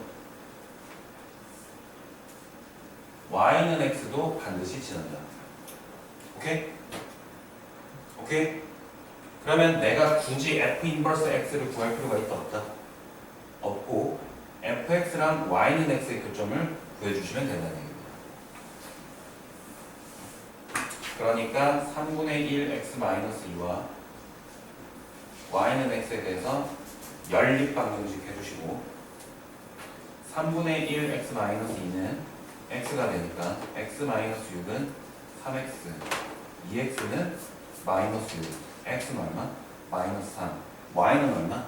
y는 x도 반드시 지난다. 오케이? 오케이? 그러면 내가 굳이 f 인버스 x를 구할 필요가 있다 없다? 없고 fx랑 y는 x의 교점을 구해주시면 된다는 얘기입니다. 그러니까 3분의 1 x-2와 y는 x에 대해서 연립 방정식 해주시고 3분의 1 x-2는 x가 되니까 x-6은 3x 2x는 마이너스 6 x는 얼마? 마이너스 3 y는 얼마?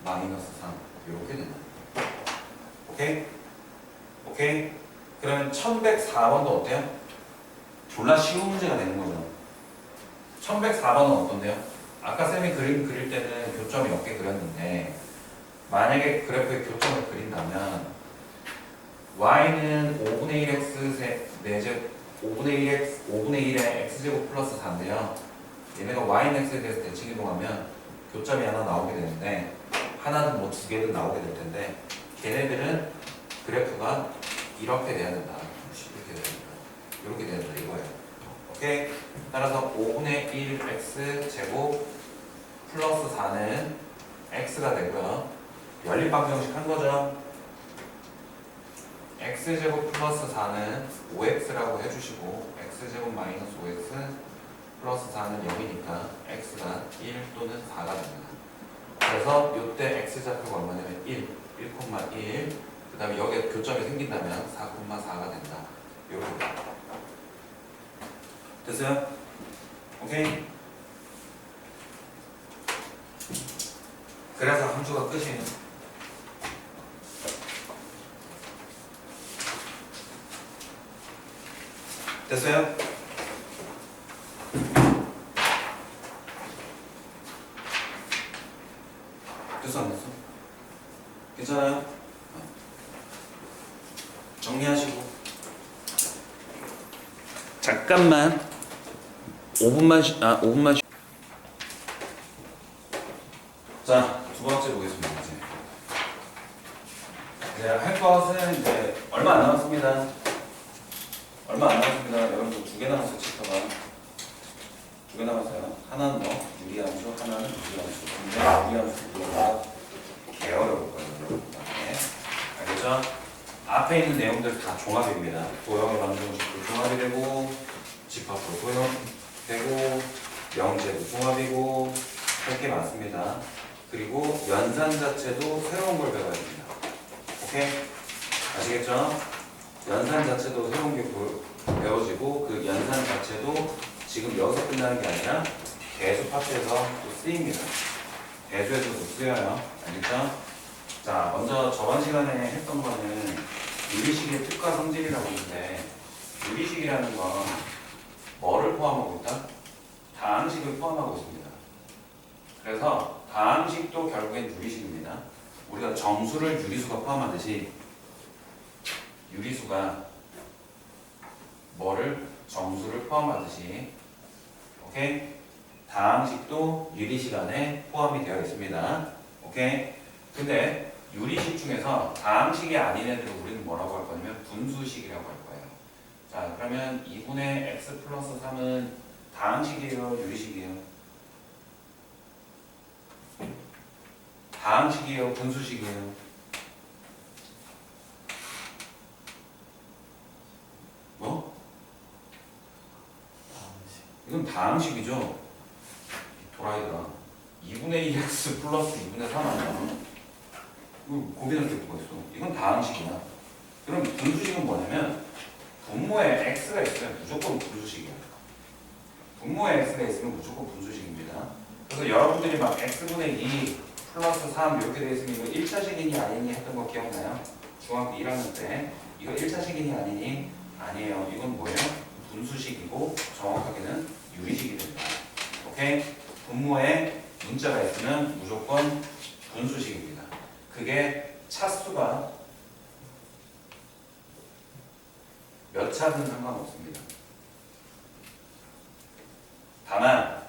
마이너스 3 이렇게 된다. 오케이? 오케이? 그러면 1104번도 어때요? 졸라 쉬운 문제가 되는 거죠. 1104번은 어떤데요? 아까 쌤이 그림 그릴 때는 교점이 몇 개 그렸는데 만약에 그래프에 교점을 그린다면 y는 5분의 1x 4제곱 5분의 1의 x제곱 플러스 4인데요. 얘네가 y는 x에 대해서 대칭 이동하면 교점이 하나 나오게 되는데 하나는 뭐 두 개든 나오게 될 텐데 걔네들은 그래프가 이렇게 돼야 된다. 이렇게 돼야 된다. 이렇게 돼야 된다 이거예요. 오케이? 따라서 5분의 1 x제곱 플러스 4는 x가 되고요. 연립방정식 한 거죠. x제곱 플러스 4는 5x라고 해주시고 x제곱 마이너스 5x 플러스 4는 0이니까 x가 1 또는 4가 됩니다. 그래서 이때 x좌표가 얼마냐면 1, 1,1 그 다음에 여기에 교점이 생긴다면 4,4가 된다. 이렇게 됐어요? 오케이? 그래서 함수가 끝이에요. 됐어요? 됐어 안 됐어? 괜찮아요? 정리하시고 잠깐만 5분만 자, 두 번째 보겠습니다. 이제 할 것은 이제 얼마 안 남았습니다. 얼마 안 남았습니다. 여러분들 두 개 남았어요. 챕터가 두 개 남았어요. 하나는 뭐 유리함수, 하나는 무리함수. 근데 유리함수 개 어려울 거예요. 네. 알겠죠? 앞에 있는 내용들 다 종합입니다. 도형의 방정식도 종합이 되고 집합도 도형되고 명제도 종합이고 할 게 많습니다. 그리고 연산 자체도 새로운 걸 배워야 됩니다. 오케이? 아시겠죠? 연산 자체도 새로운 게 배워지고 그 연산 자체도 지금 여기서 끝나는 게 아니라 대수 파트에서 또 쓰입니다. 대수에서도 쓰여요. 알겠죠? 자, 먼저 저번 시간에 했던 거는 유리식의 특과 성질이라고 했는데 유리식이라는 건 뭐를 포함하고 있다? 다항식을 포함하고 있습니다. 그래서 다항식도 결국엔 유리식입니다. 우리가 정수를 유리수가 포함하듯이 유리수가 뭐를? 정수를 포함하듯이 오케이? 다항식도 유리식 안에 포함이 되어 있습니다. 오케이? 근데 유리식 중에서 다항식이 아닌 애들을 우리는 뭐라고 할 거냐면 분수식이라고 할 거예요. 자, 그러면 2분의 x 플러스 3은 다항식이에요, 유리식이에요? 다항식이에요, 분수식이에요? 뭐? 이건 다항식이죠. 도라이다. 2분의 2x 플러스 2분의 3 아니야? 고민할 게 뭐가 있어? 이건 다항식이야. 그럼 분수식은 뭐냐면 분모에 x가 있으면 무조건 분수식이야. 분모에 x가 있으면 무조건 분수식입니다. 그래서 여러분들이 막 x분의 2 플러스 3 이렇게 되어 있으면 이거 1차식이니 아니니 했던 거 기억나요? 중학교 1학년 때 이거 1차식이니 아니니? 아니에요. 이건 뭐예요? 분수식이고 정확하게는 유리식이 됩니다. 오케이? 분모에 문자가 있으면 무조건 분수식입니다. 그게 차수가 몇 차든 상관없습니다. 다만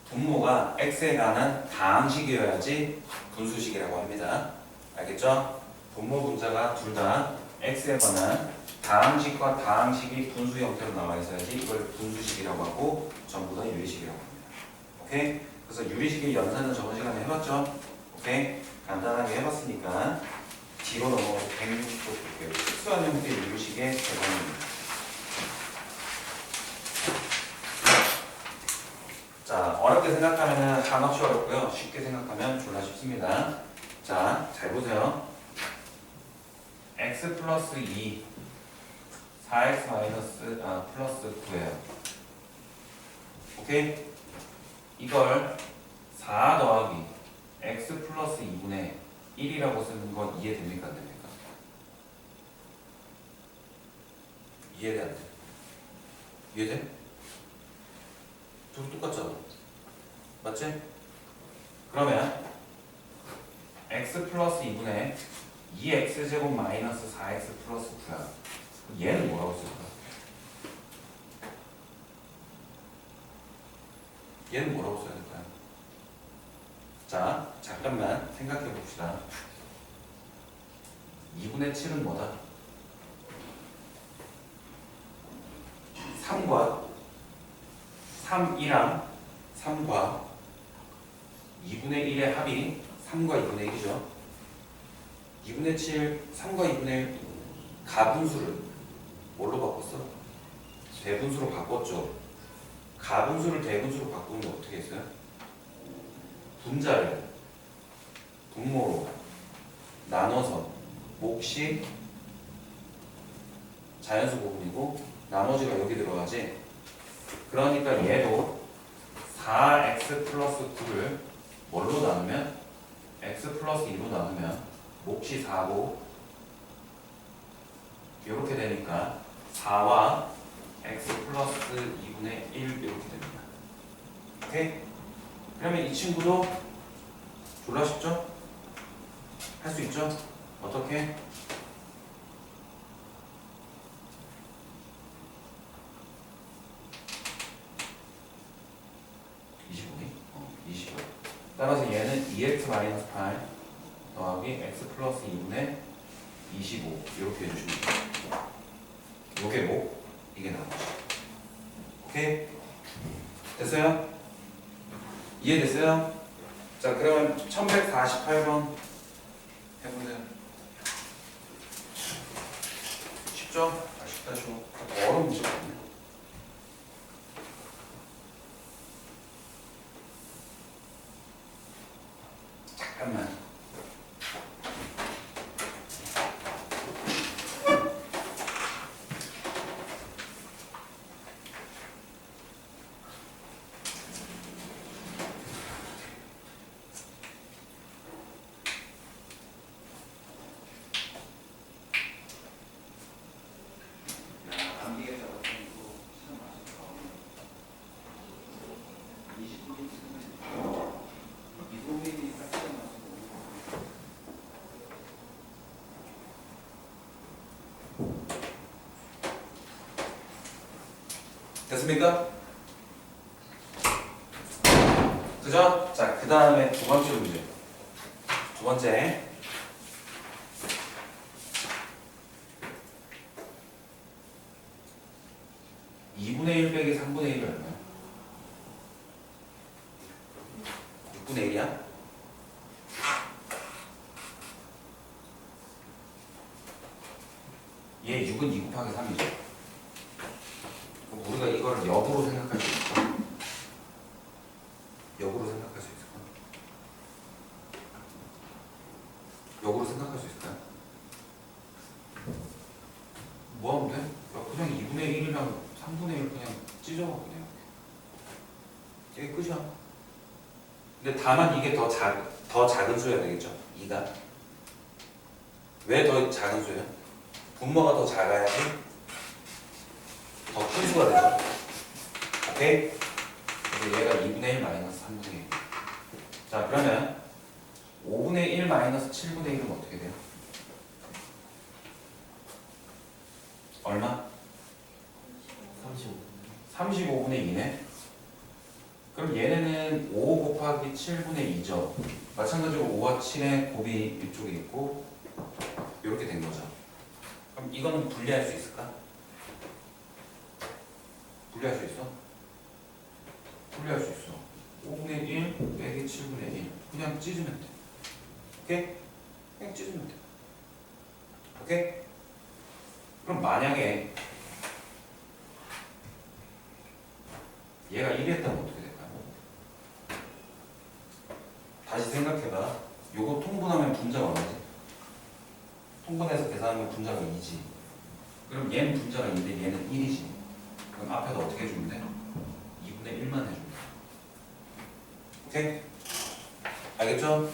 분모가 x에 관한 다항식이어야지 분수식이라고 합니다. 알겠죠? 분모 분자가 둘 다 x에 관한 다항식과 다항식이 분수 형태로 나와 있어야지 이걸 분수식이라고 하고 전부 다 유리식이라고 합니다. 오케이? 그래서 유리식의 연산은 저번 시간에 해봤죠? 오케이? 간단하게 해봤으니까 뒤로 넘어가서 160도 볼게요. 특수한 형태의 유리식의 개선입니다. 자, 어렵게 생각하면 한없이 어렵고요. 쉽게 생각하면 졸라 쉽습니다. 자, 잘 보세요. x 플러스 2 4x 마이너스 플러스 9예요. 오케이? 이걸 4 더하기 x 플러스 2분의 1이라고 쓰는 건 이해됩니까? 안 됩니까? 이해돼 안 돼? 이해돼? 둘 똑같잖아. 맞지? 그러면 x 플러스 2분의 2x제곱 마이너스 4x 플러스 9야. 얘는 뭐라고 쓸까? 얘는 뭐라고 써야 될까요? 자, 잠깐만 생각해 봅시다. 2분의 7은 뭐다? 3과 3이랑 3과 2분의 1의 합이 3과 2분의 1이죠. 2분의 7, 3과 2분의 1 가분수를 뭘로 바꿨어? 대분수로 바꿨죠. 가분수를 대분수로 바꾸면 어떻게 했어요? 분자를 분모로 나눠서 몫이 자연수 부분이고 나머지가 여기 들어가지. 그러니까 얘도 4x 플러스 9를 뭘로 나누면 x 플러스 2로 나누면 몫이 4고 이렇게 되니까 4와 x 플러스 2분의 1 이렇게 됩니다. 오케이? 그러면 이 친구도 졸라 쉽죠? 할 수 있죠? 어떻게? 따라서 얘는 2x-8 더하기 x 플러스 2분의 25 이렇게 해주시면 돼요. 요게 뭐? 이게 나머지. 오케이? 됐어요? 이해됐어요? 자, 그러면 1148번 해보세요. 쉽죠? 쉽다 좀 어려운 문제 같네. 잠깐만. 됐습니까? 그죠? 자, 그 다음에 두 번째 문제. 두 번째. (2분의 1) 빼기 (3분의 1이) 얼마야? 6분의 1이야? 얘 6은 2 곱하기 3이죠. 우리가 이걸 역으로 생각할 수 있을까? 역으로 생각할 수 있을까? 역으로 생각할 수 있을까요? 뭐 하면 돼? 야, 그냥 2분의 1이랑 3분의 1 그냥 찢어 그냥. 이게 끝이야. 근데 다만 이게 더 작은 수여야 되겠죠? 2가. 왜 더 작은 수예요? 분모가 더 작아야지 더 큰 수가 되죠. 오케이? 그래서 얘가 2분의 1 마이너스 3분의 1. 자, 그러면 5분의 1 마이너스 7분의 1은 어떻게 돼요? 얼마? 35분의 2네. 그럼 얘네는 5 곱하기 7분의 2죠. 마찬가지로 5와 7의 곱이 이쪽에 있고 이렇게 된 거죠. 그럼 이거는 분리할 수 있을까? 분리할 수 있어? 분리할 수 있어. 5분의 1 빼기 7분의 1 그냥 찢으면 돼. 오케이? 그냥 찢으면 돼. 오케이? 그럼 만약에 얘가 1이 했다면 어떻게 될까요? 다시 생각해봐. 요거 통분하면 분자가 얼마지? 통분해서 계산하면 분자가 2지. 그럼 얘는 분자가 2인데 얘는 1이지. 그럼 앞에다 어떻게 해주면 돼? 2분의 1만 해주면 돼. 오케이? 알겠죠?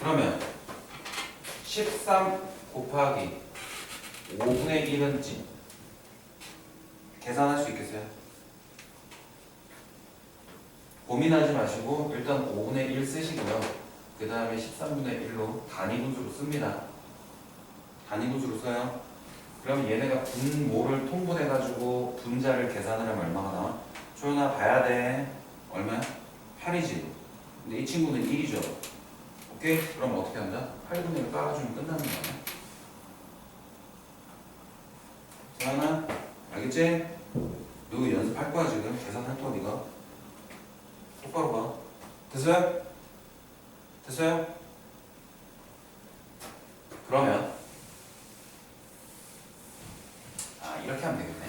그러면 13 곱하기 5분의 1은 지 계산할 수 있겠어요? 고민하지 마시고 일단 5분의 1 쓰시고요. 그 다음에 13분의 1로 단위분수로 씁니다. 단위분수로 써요. 그럼 얘네가 분모를 통분해가지고 분자를 계산을 하면 얼마가 나와? 초연아 봐야 돼. 얼마야? 8이지. 근데 이 친구는 1이죠. 오케이? 그럼 어떻게 한다? 8분의 1 깔아주면 끝나는 거 아니야? 소연아 알겠지? 너 연습할 거야 지금. 계산할 거야 네가. 똑바로 봐. 됐어요? 됐어요? 그러면 이렇게 하면 되겠네.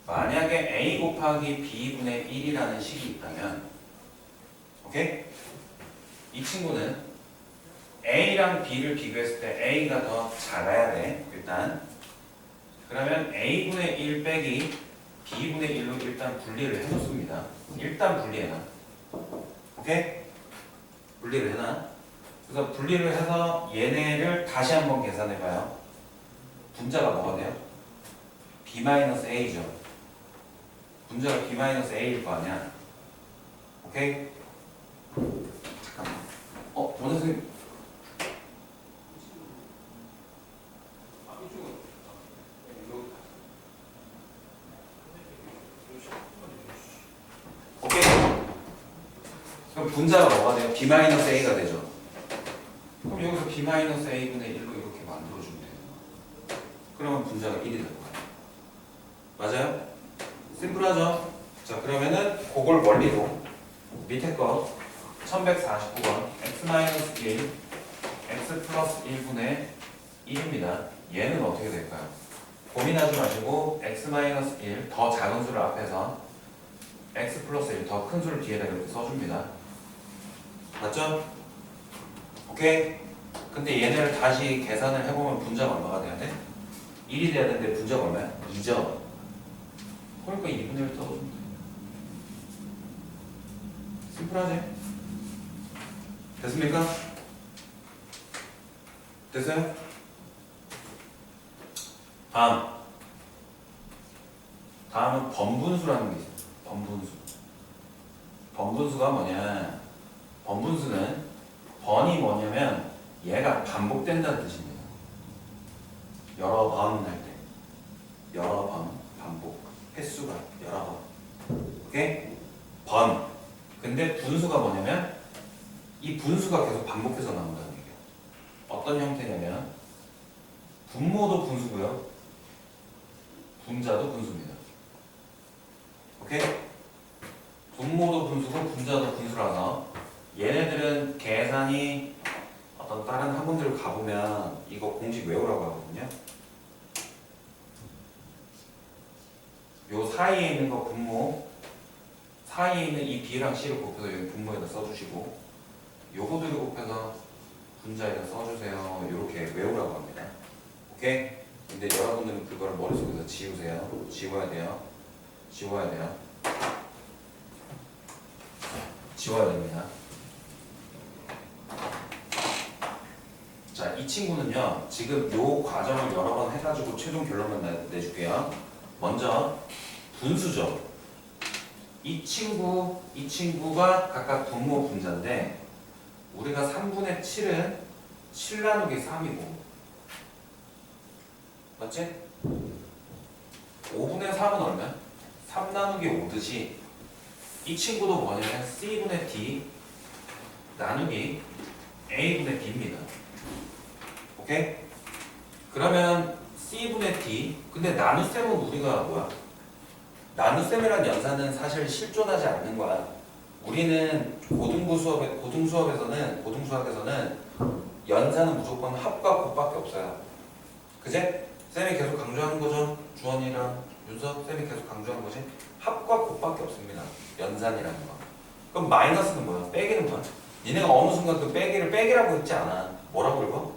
만약에 a 곱하기 b분의 1이라는 식이 있다면 오케이? 이 친구는 a랑 b를 비교했을 때 a가 더 작아야 돼. 일단 그러면 a분의 1 빼기 b분의 1로 일단 분리를 해놓습니다. 일단 분리해놔. 오케이? 분리를 해놔. 그래서 분리를 해서 얘네를 다시 한번 계산해봐요. 분자가 뭐가 돼요? b-a죠. 분자가 b-a일 거 아니야. 오케이? 잠깐만. 원우 선생님. 오케이? 그럼 분자가 뭐가 돼요? b-a가 되죠. 그럼 여기서 b-a분의 1로 이렇게 만들어주면 돼요. 그러면 분자가 1이 될 거예요. 맞아요? 심플하죠? 자, 그러면은 그걸 원리로 밑에 거 1149번 x-1 x 플러스 1분의 1입니다. 얘는 어떻게 될까요? 고민하지 마시고 x-1 더 작은 수를 앞에서 x 플러스 1 더 큰 수를 뒤에다 이렇게 써줍니다. 맞죠? 오케이? 근데 얘네를 다시 계산을 해보면 분자가 얼마가 돼야 돼? 1이 돼야 되는데 분자가 얼마야? 2죠? 그러니까 2분의 1 써주면 돼. 심플하지? 됐습니까? 됐어요? 다음은 번분수라는 게 있어요. 번분수. 번분수가 뭐냐? 번분수는 번이 뭐냐면 얘가 반복된다는 뜻입니다. 여러 번 할 때. 여러 번 반복. 횟수가 여러 번. 오케이? 번. 그 근데 분수가 뭐냐면 이 분수가 계속 반복해서 나온다는 얘기예요. 어떤 형태냐면 분모도 분수고요. 분자도 분수입니다. 오케이? 분모도 분수고 분자도 분수라서 얘네들은 계산이 어떤 다른 학원들 가보면 이거 공식 외우라고 하거든요. 요 사이에 있는 거 분모, 사이에 있는 이 B랑 C를 곱해서 여기 분모에다 써주시고 요거들을 곱해서 분자에다 써주세요. 이렇게 외우라고 합니다. 오케이? 근데 여러분들은 그걸 머릿속에서 지우세요. 지워야 돼요. 지워야 돼요. 지워야 됩니다. 자, 이 친구는요, 지금 요 과정을 여러 번 해가지고 최종 결론만 내줄게요. 먼저, 분수죠. 이 친구가 각각 분모 분자인데, 우리가 3분의 7은 7 나누기 3이고, 맞지? 5분의 3은 얼마야? 3 나누기 5듯이, 이 친구도 뭐냐면 C분의 D 나누기 A분의 D입니다. 오케이? 그러면 C분의 D, 근데 나눗셈은 우리가 뭐야? 나눗셈이란 연산은 사실 실존하지 않는 거야. 우리는 고등수학에서는 연산은 무조건 합과 곱밖에 없어요. 그제? 쌤이 계속 강조하는 거죠? 주원이랑 윤석 쌤이 계속 강조하는 거지? 합과 곱밖에 없습니다. 연산이라는 거. 그럼 마이너스는 뭐야? 빼기는 뭐야? 니네가 어느 순간 그 빼기를 빼기라고 했지 않아. 뭐라고 읽어?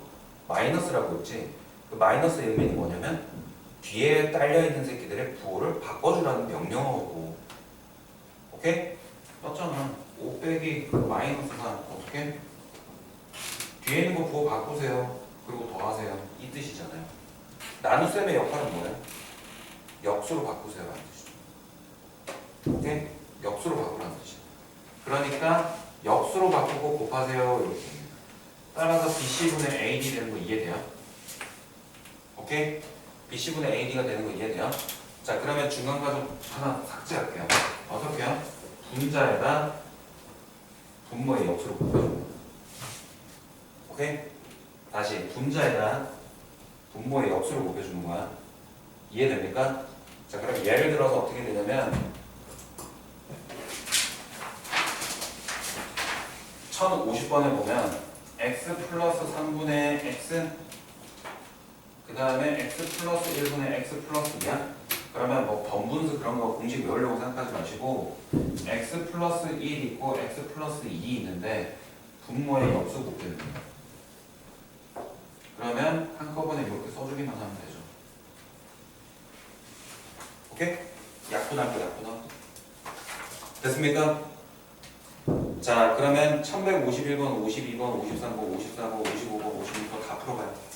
마이너스라고 했지. 그 마이너스의 의미는 뭐냐면 뒤에 딸려있는 새끼들의 부호를 바꿔주라는 명령어고. 오케이? 떴잖아. 5 빼기 마이너스 3 어떻게? 뒤에 있는 거 부호 바꾸세요. 그리고 더하세요. 이 뜻이잖아요. 나눗셈의 역할은 뭐예요? 역수로 바꾸세요 라는 뜻이죠. 오케이? 역수로 바꾸라는 뜻이에요. 그러니까 역수로 바꾸고 곱하세요 이렇게. 따라서 BC분의 AD 되는 거 이해돼요? 오케이? BC분의 AD가 되는 거 이해돼요? 자, 그러면 중간 과정 하나 삭제할게요. 어떻게요? 분자에다 분모의 역수로 곱해줍니다. 오케이? 다시 분자에다 분모의 역수로 곱해주는 거야. 이해됩니까? 자, 그럼 예를 들어서 어떻게 되냐면 1050번에 보면 x 플러스 3분의 x 그 다음에 x 플러스 1분의 x 플러스 2야? 그러면 뭐 번분수 그런 거 공식 외우려고 생각하지 마시고 x 플러스 1 있고 x 플러스 2 있는데 분모의 역수 곱해줍니다. 그러면 한꺼번에 이렇게 써주기만 하면 되죠. 오케이? 약분할게요. 약분하고 됐습니까? 자, 그러면 1151번, 52번, 53번, 54번, 55번, 56번 다 풀어봐요.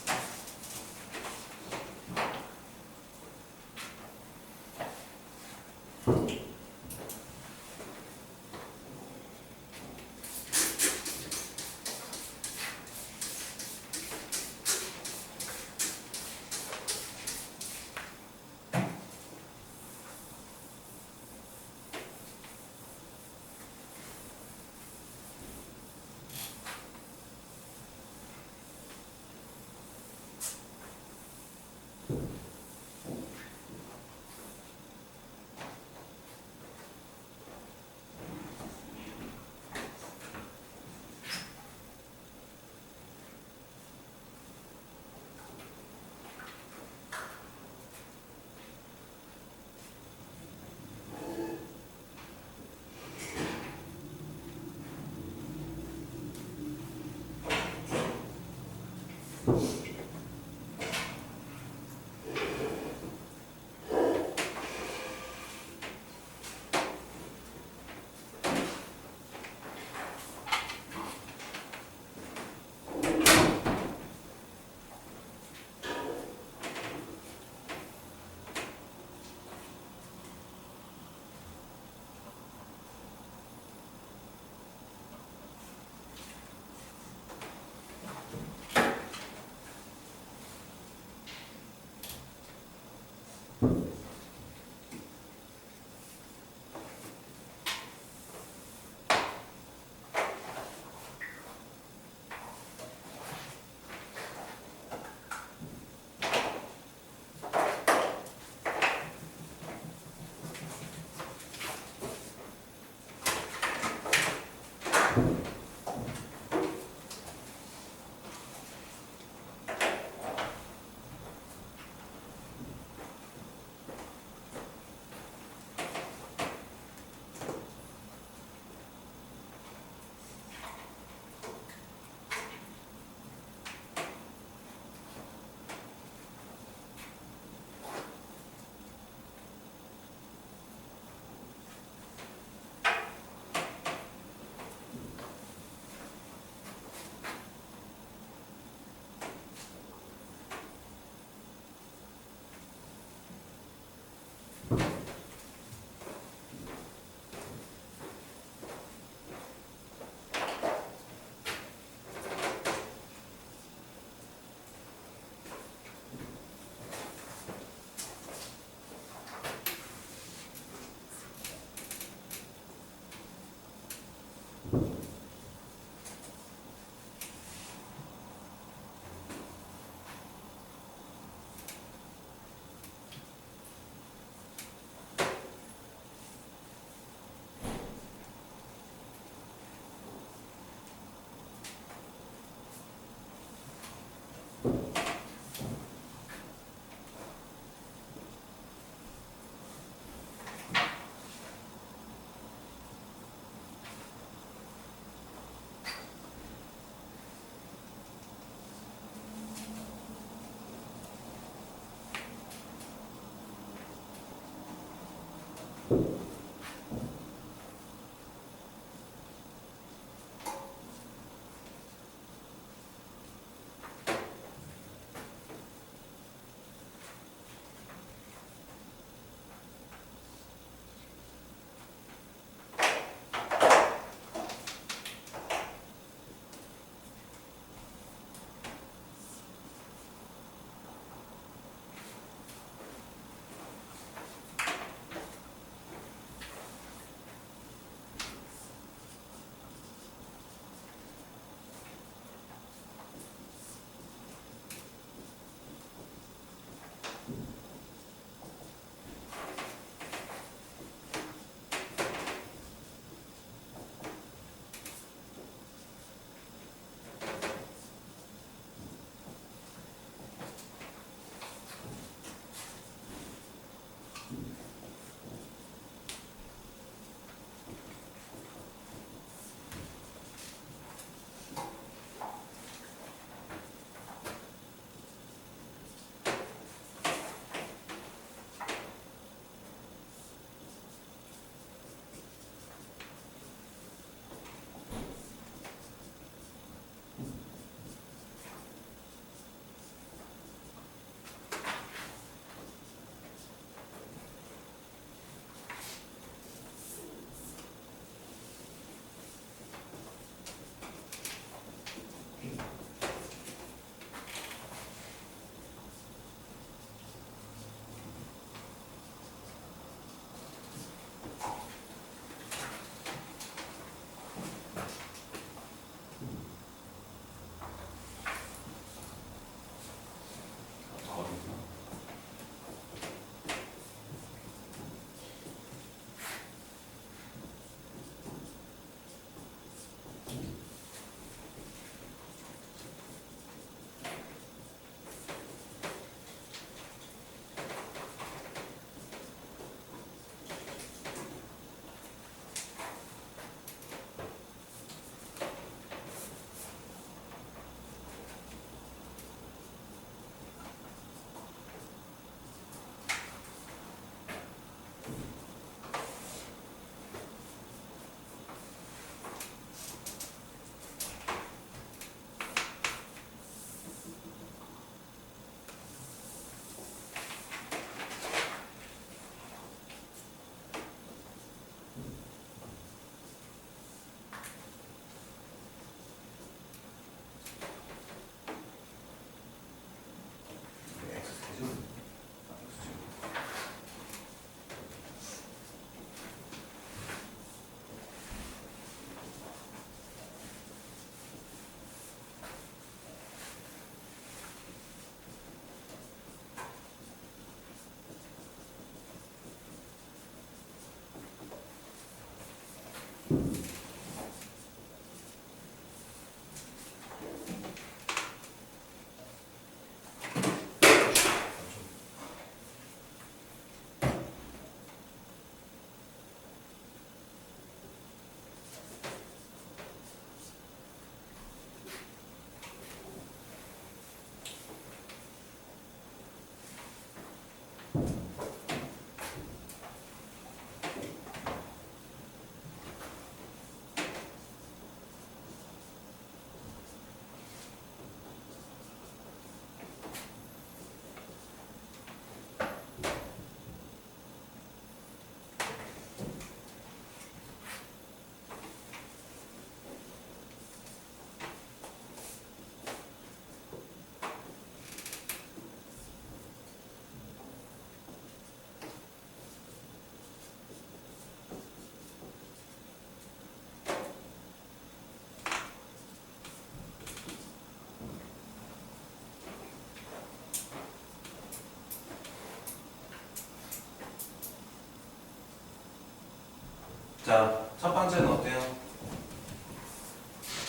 자, 첫 번째는 어때요?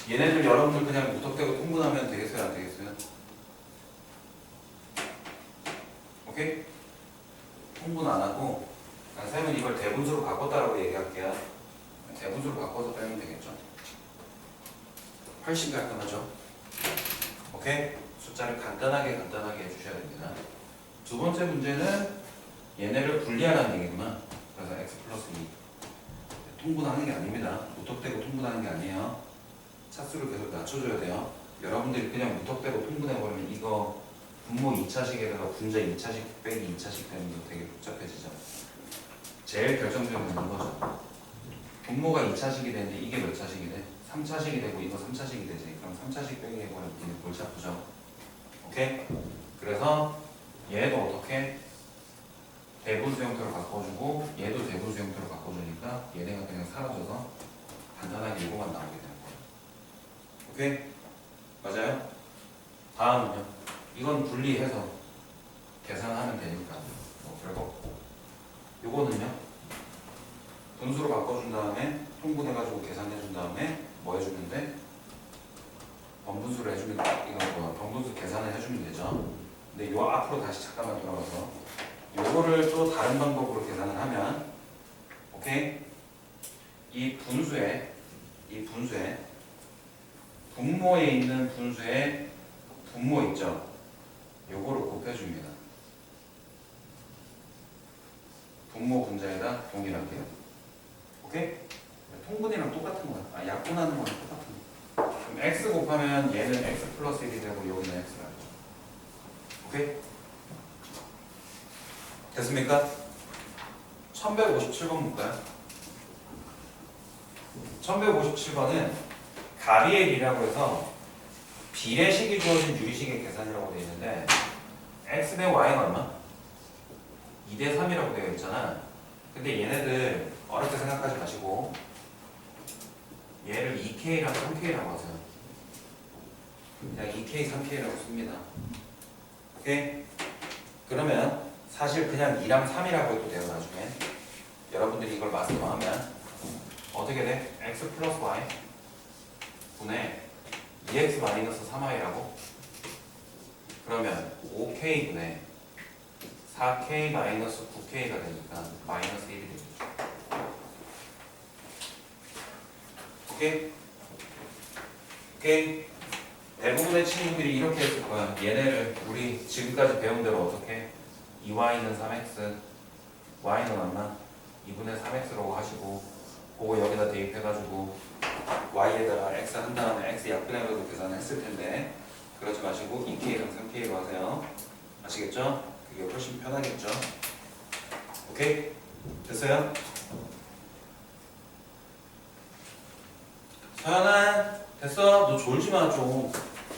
얘네들 여러분들 그냥 무턱대고 통분하면 되겠어요? 안 되겠어요? 오케이? 통분 안 하고 쌤은 이걸 대분수로 바꿨다라고 얘기할게요. 대분수로 바꿔서 빼면 되겠죠? 훨씬 깔끔하죠? 오케이? 숫자를 간단하게 해주셔야 됩니다. 두 번째 문제는 얘네를 분리하라는 얘기구나. 그래서 x 플러스 통분하는 게 아닙니다. 무턱대고 통분하는 게 아니에요. 차수를 계속 낮춰줘야 돼요. 여러분들이 그냥 무턱대고 통분해버리면 이거 분모 2차식에다가 분자 2차식 빼기 2차식 되는 거 되게 복잡해지죠. 제일 결정적인 건 이거죠. 분모가 2차식이 되는데 이게 몇 차식이 돼? 3차식이 되고 이거 3차식이 되지. 그럼 3차식 빼기 해버리면 니네 골치 아프죠. 오케이? 그래서 얘도 어떻게? 대분수 형태로 바꿔주고 얘도 대분수 형태로 바꿔주니까 얘네가 그냥 사라져서 간단하게 이거만 나오게 되는 거예요. 오케이? 맞아요? 다음은요. 이건 분리해서 계산하면 되니까 뭐 별거 없고 요거는요. 분수로 바꿔준 다음에 통분해가지고 계산해준 다음에 뭐 해주면 돼? 번분수로 해주면 이거 뭐 번분수 계산을 해주면 되죠. 근데 요 앞으로 다시 잠깐만 돌아가서 요거를 또 다른 방법으로 계산을 하면 오케이? 이 분수에 분모에 있는 분수에 분모 있죠? 요거를 곱해줍니다. 분모 분자에다 동일하게요. 오케이? 통분이랑 똑같은 거야. 약분하는 거랑 똑같은 거야. 그럼 x 곱하면 얘는 x 플러스 1이 되고 여기는 x가 되죠. 오케이? 됐습니까? 1157번 볼까요? 1157번은 가비엘이라고 해서 비례식이 주어진 유리식의 계산이라고 되어 있는데 x 대 y는 얼마? 2대 3이라고 되어 있잖아. 근데 얘네들 어렵게 생각하지 마시고 얘를 2k랑 3k라고 하세요. 그냥 2k, 3k라고 씁니다. 오케이? 그러면 사실 그냥 2랑 3이라고 해도 돼요. 나중에 여러분들이 이걸 마스터하면 어떻게 돼? x 플러스 y 분의 2x 마이너스 3y라고? 그러면 5k분의 4k 마이너스 9k가 되니까 마이너스 1이 되겠죠. 오케이? 오케이? 대부분의 친구들이 이렇게 했을 거야. 얘네를 우리 지금까지 배운 대로 어떻게? 2y는 3x, y는 얼마? 2분의 3x라고 하시고 그거 여기다 대입해가지고 y에다가 x 한 다음에 x 약분해가지고 계산했을 텐데 그러지 마시고 2k랑 3k로 하세요. 아시겠죠? 그게 훨씬 편하겠죠? 오케이? 됐어요? 서연아 됐어? 너 졸지 마 좀.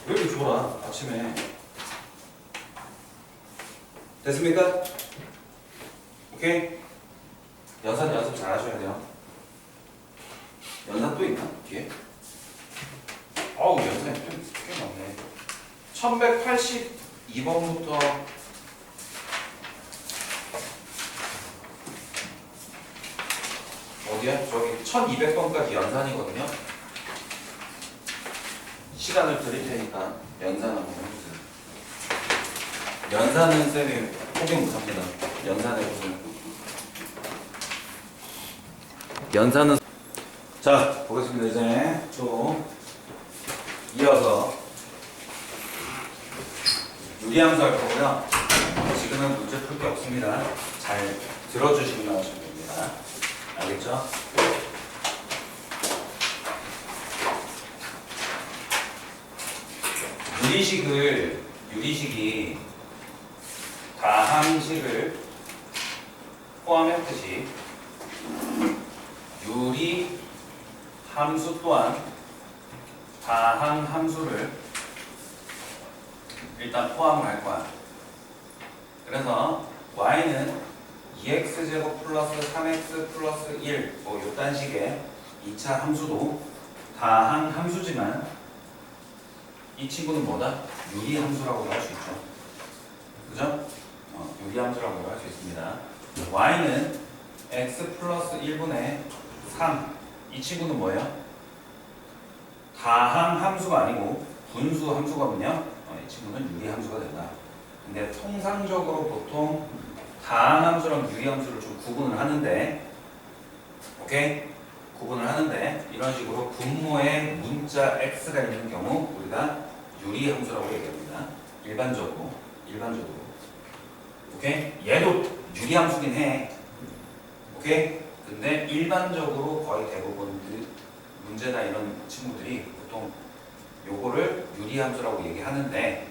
왜 이렇게 졸아 아침에. 됐습니까? 오케이? 연산 연습 잘 하셔야 돼요. 연산 또 있나? 뒤에? 어우 연산이 꽤 많네. 1182번부터 어디야? 저기 1200번까지 연산이거든요. 시간을 드릴 테니까 연산 한번 해주세요. 연산은 쌤이 포기 못합니다. 연산해보세요. 연산은 자 보겠습니다. 이제 또 이어서 유리함수 할 거고요. 지금은 문제 풀 게 없습니다. 잘 들어주시면 하시면 됩니다. 알겠죠? 유리식이 다항식을 포함했듯이 유리 함수 또한 다항 함수를 일단 포함을 할 거야. 그래서 y는 2x제곱 플러스 3x 플러스 1 뭐 요딴 식의 2차 함수도 다항 함수지만 이 친구는 뭐다? 유리 함수라고 할 수 있죠. 그죠? 유리 함수라고 할 수 있습니다. y는 x 플러스 1분의 3 이 친구는 뭐예요? 다항 함수가 아니고 분수 함수거든요. 이 친구는 유리 함수가 된다. 근데 통상적으로 보통 다항 함수랑 유리 함수를 좀 구분을 하는데 오케이? 구분을 하는데 이런 식으로 분모에 문자 x가 있는 경우 우리가 유리 함수라고 얘기합니다. 일반적으로 오케이? 얘도 유리 함수긴 해. 오케이? 근데 일반적으로 거의 대부분 문제나 이런 친구들이 보통 요거를 유리함수라고 얘기하는데,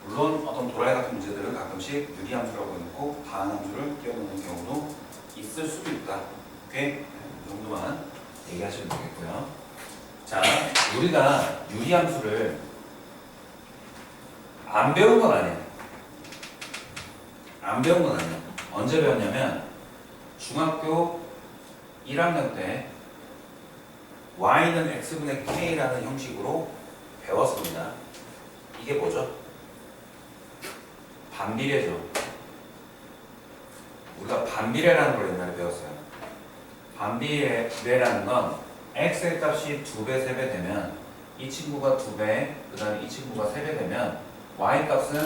물론 어떤 도라이 같은 문제들은 가끔씩 유리함수라고 해놓고 다항함수를 끼워넣는 경우도 있을 수도 있다. 오케이? 이 정도만 얘기하시면 되겠고요. 자, 우리가 유리함수를 안 배운 건 아니에요. 안 배운 건 아니에요. 언제 배웠냐면 중학교 1학년 때 y는 x분의 k라는 형식으로 배웠습니다. 이게 뭐죠? 반비례죠. 우리가 반비례라는 걸 옛날에 배웠어요. 반비례라는 건 x의 값이 2배, 3배 되면 이 친구가 2배, 그 다음에 이 친구가 3배 되면 y 값은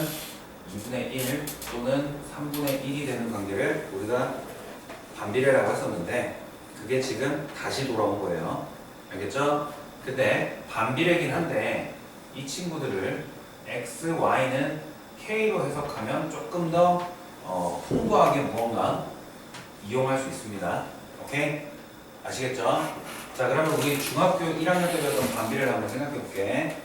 2분의 1 또는 3분의 1이 되는 관계를 우리가 반비례라고 했었는데, 그게 지금 다시 돌아온 거예요. 알겠죠? 근데 반비례긴 한데 이 친구들을 x, y는 k로 해석하면 조금 더 풍부하게 무언가 이용할 수 있습니다. 오케이? 아시겠죠? 자, 그러면 우리 중학교 1학년 때 배웠던 반비례를 한번 생각해 볼게.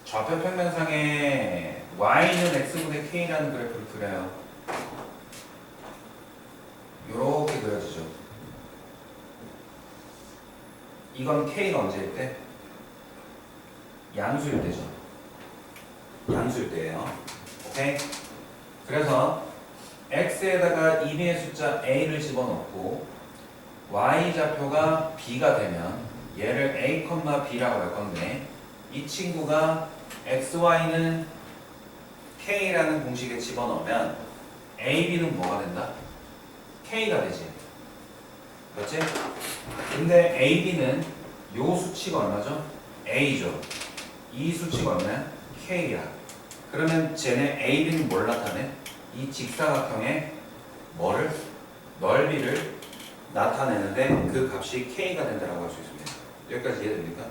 좌표 평면상에 y는 x분의 k라는 그래프를 그려요. 요렇게 그려지죠. 이건 k가 언제일 때? 양수일 때죠. 양수일 때예요. 오케이? 그래서 x에다가 임의의 숫자 a를 집어넣고 y 좌표가 b가 되면 얘를 a, b라고 할 건데, 이 친구가 xy는 k라는 공식에 집어넣으면 a, b는 뭐가 된다? k가 되지. 그렇지? 근데 a, b는 요 수치가 얼마죠? a죠. 이 수치가 얼마야? k야. 그러면 쟤네 a, b는 뭘 나타내? 이 직사각형의 뭐를? 넓이를 나타내는데 그 값이 k가 된다고 할 수 있습니다. 여기까지 이해됩니까?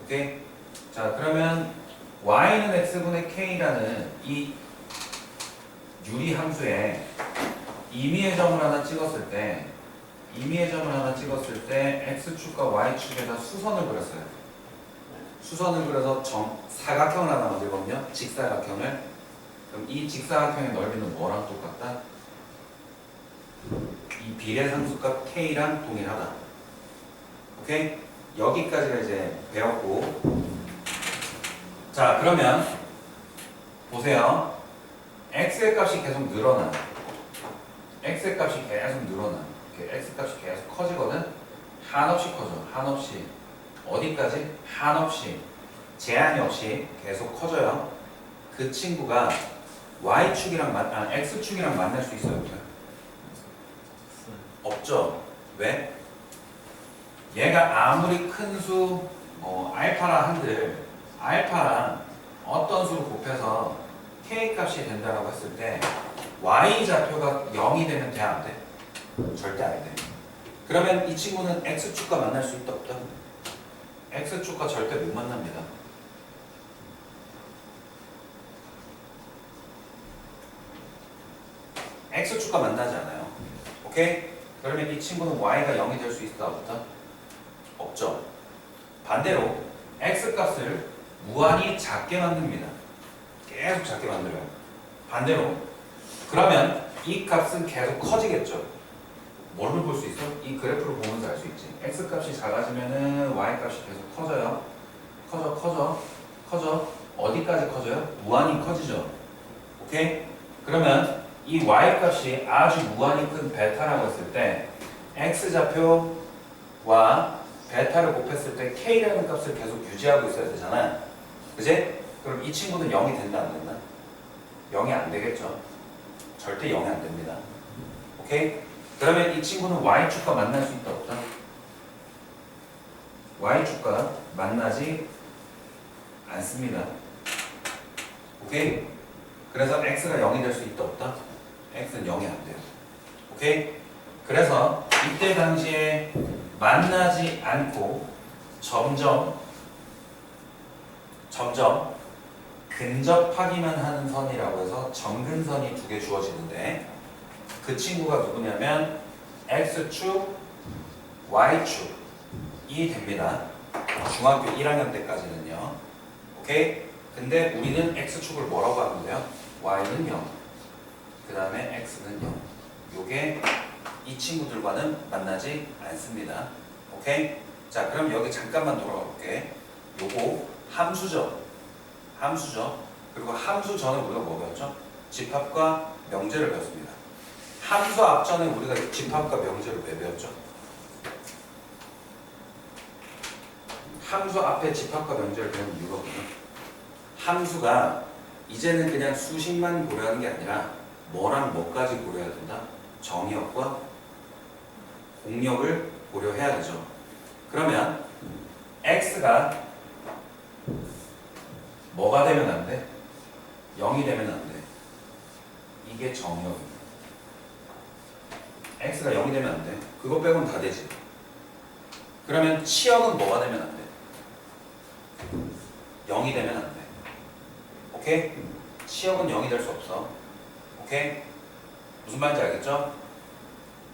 오케이? 자, 그러면 y는 x분의 k라는 이 유리함수에 임의의 점을 하나 찍었을 때 x축과 y축에다 수선을 그렸어요. 수선을 그려서 사각형을 하나 만들거든요. 직사각형을. 그럼 이 직사각형의 넓이는 뭐랑 똑같다? 이 비례상수값 k랑 동일하다. 오케이? 여기까지가 이제 배웠고, 자, 그러면 보세요. x의 값이 계속 늘어나. x의 값이 계속 늘어나. x 값이 계속 커지거든. 한없이 커져. 한없이. 어디까지? 한없이. 제한이 없이 계속 커져요. 그 친구가 x축이랑 만날 수 있어요? 없어요? 없죠. 왜? 얘가 아무리 큰 수, 알파라 한들 알파랑 어떤 수를 곱해서 k 값이 된다라고 했을 때 y 좌표가 0이 되면 돼, 안 돼? 절대 안 돼. 그러면 이 친구는 x축과 만날 수 있다, 없다? x축과 절대 못 만납니다. x축과 만나지 않아요. 오케이? 그러면 이 친구는 y가 0이 될 수 있다, 없다? 없죠. 반대로 x값을 무한히 작게 만듭니다. 계속 작게 만들어요. 반대로 그러면 이 값은 계속 커지겠죠. 뭘로 볼 수 있어? 이 그래프를 보면서 알 수 있지. x값이 작아지면은 y값이 계속 커져요. 커져. 어디까지 커져요? 무한히 커지죠. 오케이? 그러면 이 y값이 아주 무한히 큰 베타라고 했을 때 x좌표와 베타를 곱했을 때 k라는 값을 계속 유지하고 있어야 되잖아. 그지? 그럼 이 친구는 0이 된다, 안 된다? 0이 안 되겠죠. 절대 0이 안 됩니다. 오케이? 그러면 이 친구는 y축과 만날 수 있다, 없다? y축과 만나지 않습니다. 오케이? 그래서 x가 0이 될 수 있다, 없다? x는 0이 안 돼요. 오케이? 그래서 이때 당시에 만나지 않고 점점 근접하기만 하는 선이라고 해서 점근선이 두 개 주어지는데, 그 친구가 누구냐면 x축, y축이 됩니다. 중학교 1학년 때까지는요. 오케이? 근데 우리는 x축을 뭐라고 하는데요? y는 0, 그 다음에 x는 0. 요게 이 친구들과는 만나지 않습니다. 오케이? 자, 그럼 여기 잠깐만 돌아가 볼게. 요거 함수죠. 함수죠. 그리고 함수 전에 우리가 뭐 배웠죠? 집합과 명제를 배웠습니다. 함수 앞전에 우리가 집합과 명제를 왜 배웠죠? 함수 앞에 집합과 명제를 배운 이유가 뭐죠? 함수가 이제는 그냥 수식만 고려하는 게 아니라 뭐랑 뭐까지 고려해야 된다? 정의역과 공역을 고려해야 되죠. 그러면 x가 뭐가 되면 안 돼? 0이 되면 안 돼. 이게 정의역입니다. x가 0이 되면 안 돼. 그거 빼고는 다 되지. 그러면 치역은 뭐가 되면 안 돼? 0이 되면 안 돼. 오케이? 치역은 0이 될 수 없어. 오케이? 무슨 말인지 알겠죠?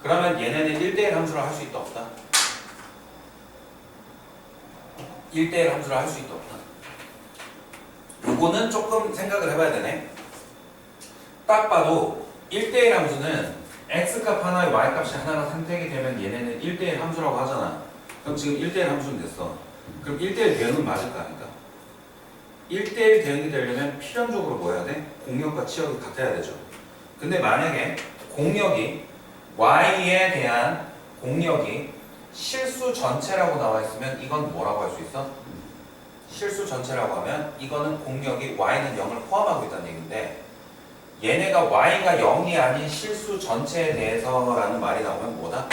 그러면 얘네는 1대1 함수를 할 수 있다 없다? 1대1 함수를 할 수 있다 없다? 요거는 조금 생각을 해봐야 되네. 딱 봐도 1대1 함수는 x값 하나에 y값이 하나가 선택이 되면 얘네는 1대1 함수라고 하잖아. 그럼 지금 1대1 함수는 됐어. 그럼 1대1 대응은 맞을 거 아닙니까? 1대1 대응이 되려면 필연적으로 뭐 해야 돼? 공역과 치역이 같아야 되죠. 근데 만약에 공역이 y에 대한 공역이 실수 전체라고 나와 있으면 이건 뭐라고 할 수 있어? 실수 전체라고 하면 이거는 공역이 y는 0을 포함하고 있다는 얘기인데 얘네가 y가 0이 아닌 실수 전체에 대해서라는 말이 나오면 뭐다?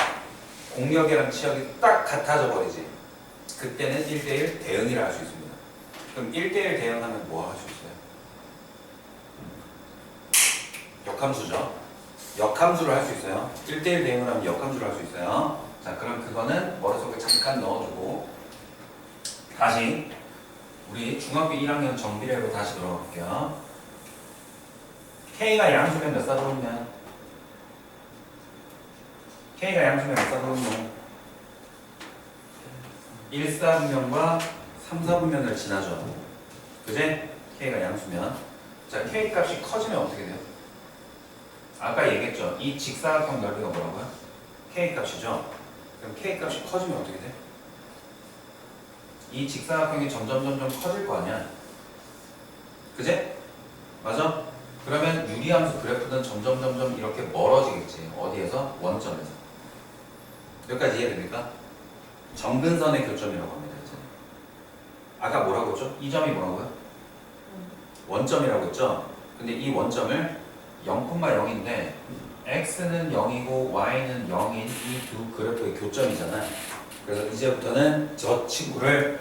공역이랑 치역이 딱 같아져 버리지. 그때는 1대1 대응이라 할 수 있습니다. 그럼 1대1 대응하면 뭐 할 수 있어요? 역함수죠. 역함수를 할 수 있어요. 1대1 대응을 하면 역함수를 할 수 있어요. 자, 그럼 그거는 머릿속에 잠깐 넣어두고 다시 우리 중학교 1학년 정비례로 다시 돌아볼게요. K가 양수면 몇 사 들어오면? K가 양수면 몇 사 들어오면? 1사분면과 3사분면을 지나죠. 그제? K가 양수면. 자, K 값이 커지면 어떻게 돼요? 아까 얘기했죠. 이 직사각형 넓이가 뭐라고요? K 값이죠. 그럼 K 값이 커지면 어떻게 돼? 이 직사각형이 점점 커질 거 아니야. 그제? 맞아? 그러면 유리함수 그래프는 점점 이렇게 멀어지겠지. 어디에서? 원점에서. 여기까지 이해됩니까? 정근선의 교점이라고 합니다. 이제. 아까 뭐라고 했죠? 이 점이 뭐라고요? 원점이라고 했죠? 근데 이 원점을 0,0인데 x는 0이고 y는 0인 이 두 그래프의 교점이잖아. 그래서 이제부터는 저 친구를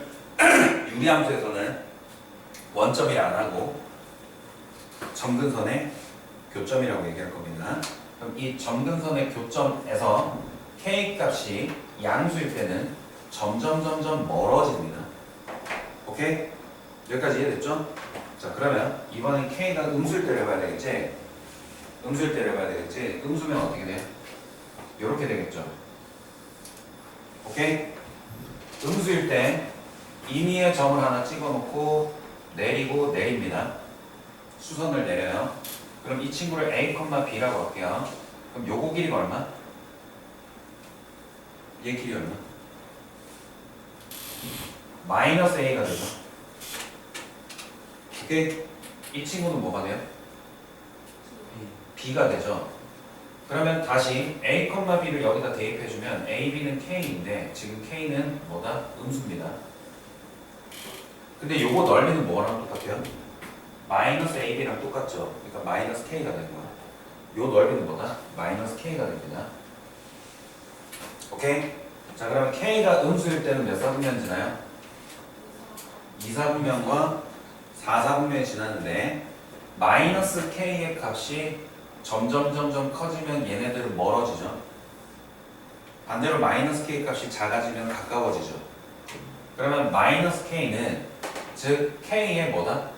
유리함수에서는 원점이라 안 하고 점근선의 교점이라고 얘기할 겁니다. 그럼 이 점근선의 교점에서 k 값이 양수일 때는 점점 멀어집니다. 오케이? 여기까지 이해됐죠? 자, 그러면 이번엔 k가 음수일 때를 해봐야 되겠지? 음수일 때를 해봐야 되겠지? 음수면 어떻게 돼? 이렇게 되겠죠? 오케이? 음수일 때 임의의 점을 하나 찍어놓고 내리고 내립니다. 수선을 내려요. 그럼 이 친구를 a, b라고 할게요. 그럼 요거 길이가 얼마? 얘 길이 얼마? 마이너스 a가 되죠. 오케이? 이 친구는 뭐가 돼요? b가 되죠. 그러면 다시 a, b를 여기다 대입해주면 a, b는 k인데 지금 k는 뭐다? 음수입니다. 근데 요거 넓이는 뭐랑 똑같아요? 마이너스 ab랑 똑같죠. 그러니까 마이너스 k가 되는 거야. 요 넓이는 뭐다? 마이너스 k가 됩니다. 오케이? 자, 그러면 k가 음수일 때는 몇 사분면 지나요? 2사분면과 4사분면이 지나는데 마이너스 k의 값이 점점 커지면 얘네들은 멀어지죠. 반대로 마이너스 k 값이 작아지면 가까워지죠. 그러면 마이너스 k는 즉 k의 뭐다?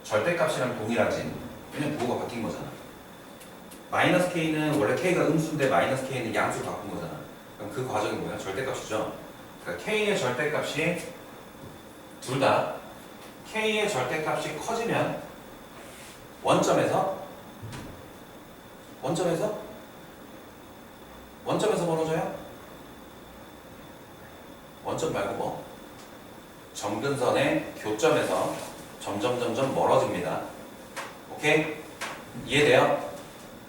절대값이랑 동일하지. 왜냐면 부호가 바뀐 거잖아. 마이너스 k는 원래 k가 음수인데 마이너스 k는 양수로 바꾼 거잖아. 그럼 그 과정이 뭐야? 절대값이죠. 그러니까 k의 절대값이 둘 다 k의 절대값이 커지면 원점에서 멀어져요? 원점 말고 뭐? 점근선의 교점에서 점점 멀어집니다. 오케이? 이해돼요?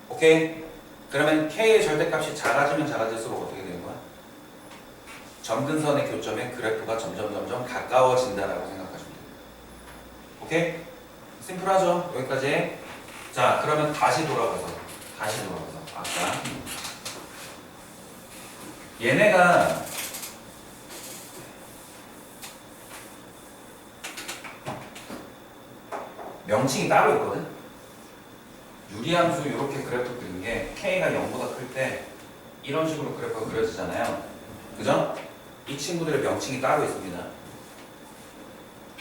오케이? 그러면 k의 절대값이 작아지면 작아질수록 어떻게 되는 거야? 점근선의 교점에 그래프가 점점 가까워진다라고 생각하시면 돼요. 오케이? 심플하죠? 여기까지. 자, 그러면 다시 돌아가서 아까 얘네가 명칭이 따로 있거든? 유리함수 이렇게 그래프 그리는 게 k가 0보다 클 때 이런 식으로 그래프가 그려지잖아요. 그죠? 이 친구들의 명칭이 따로 있습니다.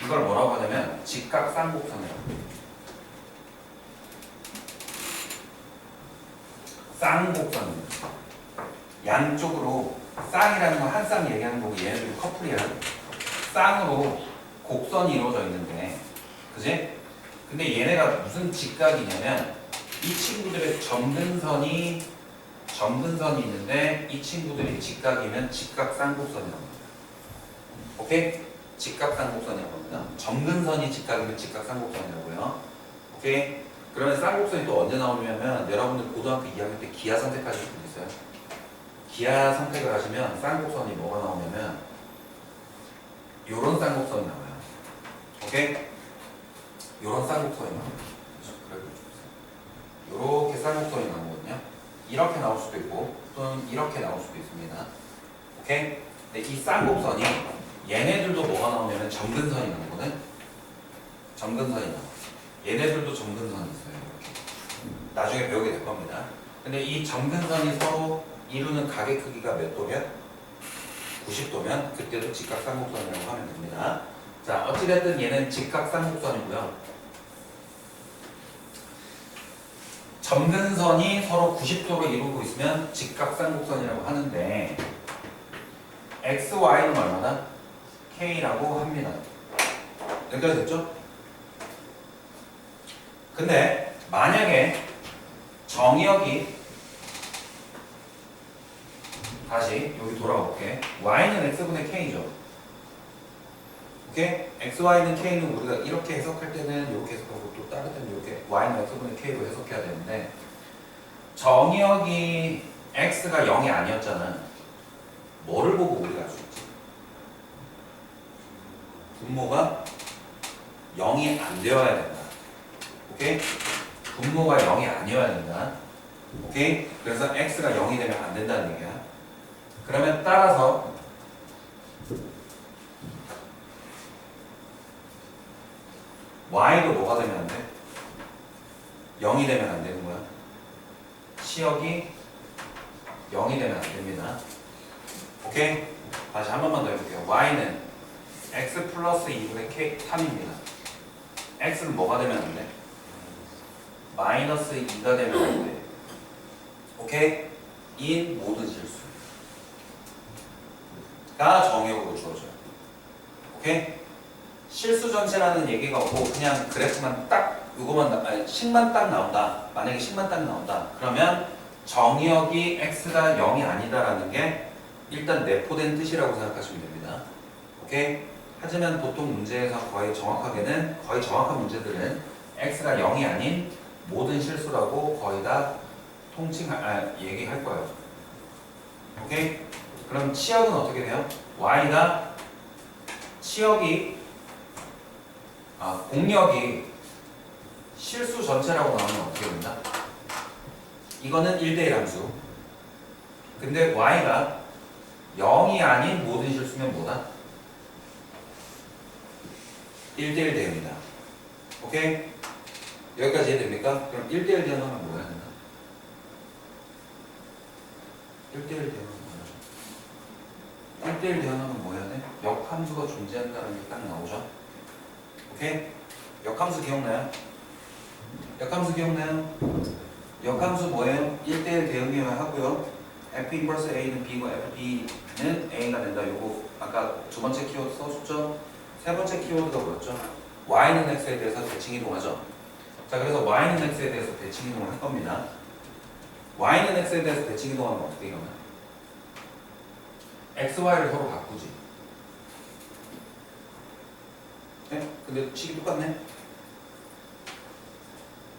이걸 뭐라고 하냐면 직각쌍곡선이라고. 쌍곡선입니다. 양쪽으로 쌍이라는 건 한 쌍 얘기하는 거고 얘네들이 커플이야. 쌍으로 곡선이 이루어져 있는데, 그지? 근데 얘네가 무슨 직각이냐면 이 친구들의 점근선이 있는데 이 친구들이 직각이면 직각쌍곡선이라고 합니다. 오케이? 직각쌍곡선이라고 합니다. 점근선이 직각이면 직각쌍곡선이라고요. 오케이? 그러면 쌍곡선이 또 언제 나오냐면 여러분들 고등학교 2학년 때 기하 선택하실 수 있어요. 기하 선택을 하시면 쌍곡선이 뭐가 나오냐면 요런 쌍곡선이 나와요. 오케이? 요런 쌍곡선이 나와요. 요렇게 쌍곡선이 나오거든요. 이렇게 나올 수도 있고 또는 이렇게 나올 수도 있습니다. 오케이? 근데 이 쌍곡선이 얘네들도 뭐가 나오냐면 점근선이 나오거든. 점근선이 나와. 얘네들도 점근선이 있어요. 이렇게. 나중에 배우게 될 겁니다. 근데 이 점근선이 서로 이루는 각의 크기가 몇 도면? 90도면 그때도 직각쌍곡선이라고 하면 됩니다. 자, 어찌됐든 얘는 직각쌍곡선이고요. 점근선이 서로 90도로 이루고 있으면 직각쌍곡선이라고 하는데 x, y는 얼마나? k라고 합니다. 여기까지 됐죠? 근데 만약에 정의역이 다시 여기 돌아올게. y는 x분의 k죠. 오케이? x, y는 k는 우리가 이렇게 해석할 때는 이렇게 해석하고 또 다른 때는 이렇게 y는 x분의 k로 해석해야 되는데 정의역이 x가 0이 아니었잖아. 뭐를 보고 우리가 알 수 있지? 분모가 0이 안 되어야 된다. 오케이? 분모가 0이 아니어야 된다. 오케이? 그래서 x가 0이 되면 안 된다는 얘기야. 그러면 따라서 y도 뭐가 되면 안 돼? 0이 되면 안 되는 거야. 시역이 0이 되면 안 됩니다. 오케이? 다시 한 번만 더 해볼게요. y는 x 플러스 2분의 k 3입니다. x는 뭐가 되면 안 돼? 마이너스 2가 되면 안 돼. 오케이? 인 모든 실수가 정의역으로 주어져요. 오케이? 실수 전체라는 얘기가 없고 그냥 그래프만 딱 이거만 식만 딱 나온다. 만약에 식만 딱 나온다. 그러면 정의역이 x가 0이 아니다라는 게 일단 내포된 뜻이라고 생각하시면 됩니다. 오케이? 하지만 보통 문제에서 거의 정확한 문제들은 x가 0이 아닌 모든 실수라고 거의 다 얘기할 거예요. 오케이? 그럼 치역은 어떻게 돼요? y가 공역이 실수 전체라고 나오면 어떻게 된다? 이거는 1대1 함수. 근데 y가 0이 아닌 모든 실수면 뭐다? 1대1 대응이다. 오케이? 여기까지 이해됩니까? 그럼 1대1 대응하면 뭐 해야 된다? 1대1 대응하면 뭐야? 1대1 대응하면 뭐 해야 돼? 역함수가 존재한다는 게 딱 나오죠? 오케이? 역함수 기억나요? 역함수 기억나요? 역함수 뭐예요? 1대1 대응이어야 하고요. F 인버스 A는 B고 FB는 A가 된다. 요거 아까 두 번째 키워드 써줬죠? 세 번째 키워드가 뭐였죠? Y는 X에 대해서 대칭 이동하죠. 자, 그래서 Y는 X에 대해서 대칭 이동을 할 겁니다. Y는 X에 대해서 대칭 이동하면 어떻게 일어나? X, Y를 서로 바꾸지. 네? 근데 식이 똑같네?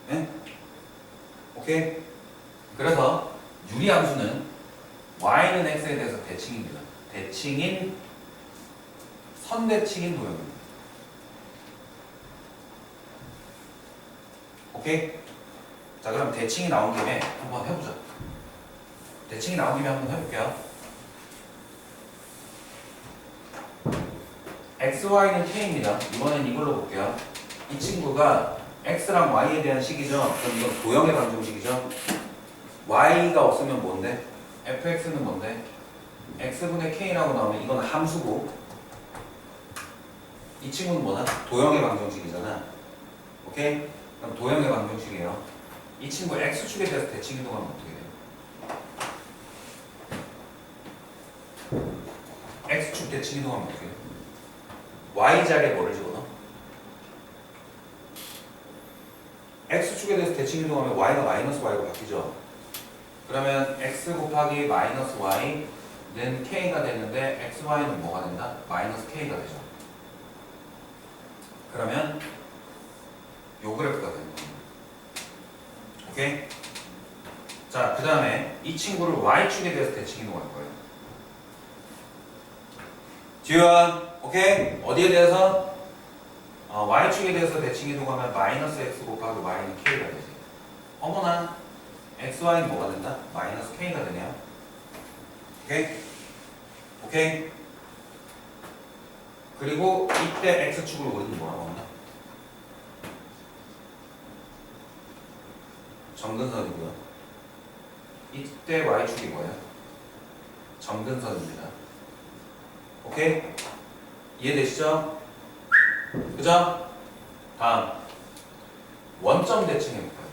네? 오케이? 그래서 유리함수는 Y는 X에 대해서 대칭입니다. 대칭인 선대칭인 도형입니다. 오케이? 자, 그럼 대칭이 나온 김에 한번 해보자. 대칭이 나온 김에 한번 해볼게요. X, Y는 K입니다. 이번엔 이걸로 볼게요. 이 친구가 X랑 Y에 대한 식이죠. 그럼 이건 도형의 방정식이죠. Y가 없으면 뭔데? fx는 뭔데? x분의 k라고 나오면 이건 함수고 이 친구는 뭐다? 도형의 방정식이잖아. 오케이? 그럼 도형의 방정식이에요. 이 친구 x축에 대해서 대칭 이동하면 어떻게 돼요? x축 대칭 이동하면 어떻게 돼요? y자리에 뭐를 집어넣어? x축에 대해서 대칭 이동하면 y가 마이너스 y로 바뀌죠. 그러면 x 곱하기 마이너스 y는 k가 되는데 x, y는 뭐가 된다? 마이너스 k가 되죠. 그러면 요 그래프가 되는 겁니다. 오케이? 자, 그 다음에 이 친구를 y축에 대해서 대칭 이동할 거예요. 지우야, 오케이? 어디에 대해서? y축에 대해서 대칭 이동하면 마이너스 x 곱하기 y는 k가 되지. 어머나, x, y는 뭐가 된다? 마이너스 k가 되네요. 오케이? 오케이? 그리고 이때 x축을 우리는 뭐라고 한다? 점근선이고요. 이때 y축이 뭐예요? 점근선입니다. 오케이? 이해되시죠? 그죠? 다음 원점 대칭해볼까요?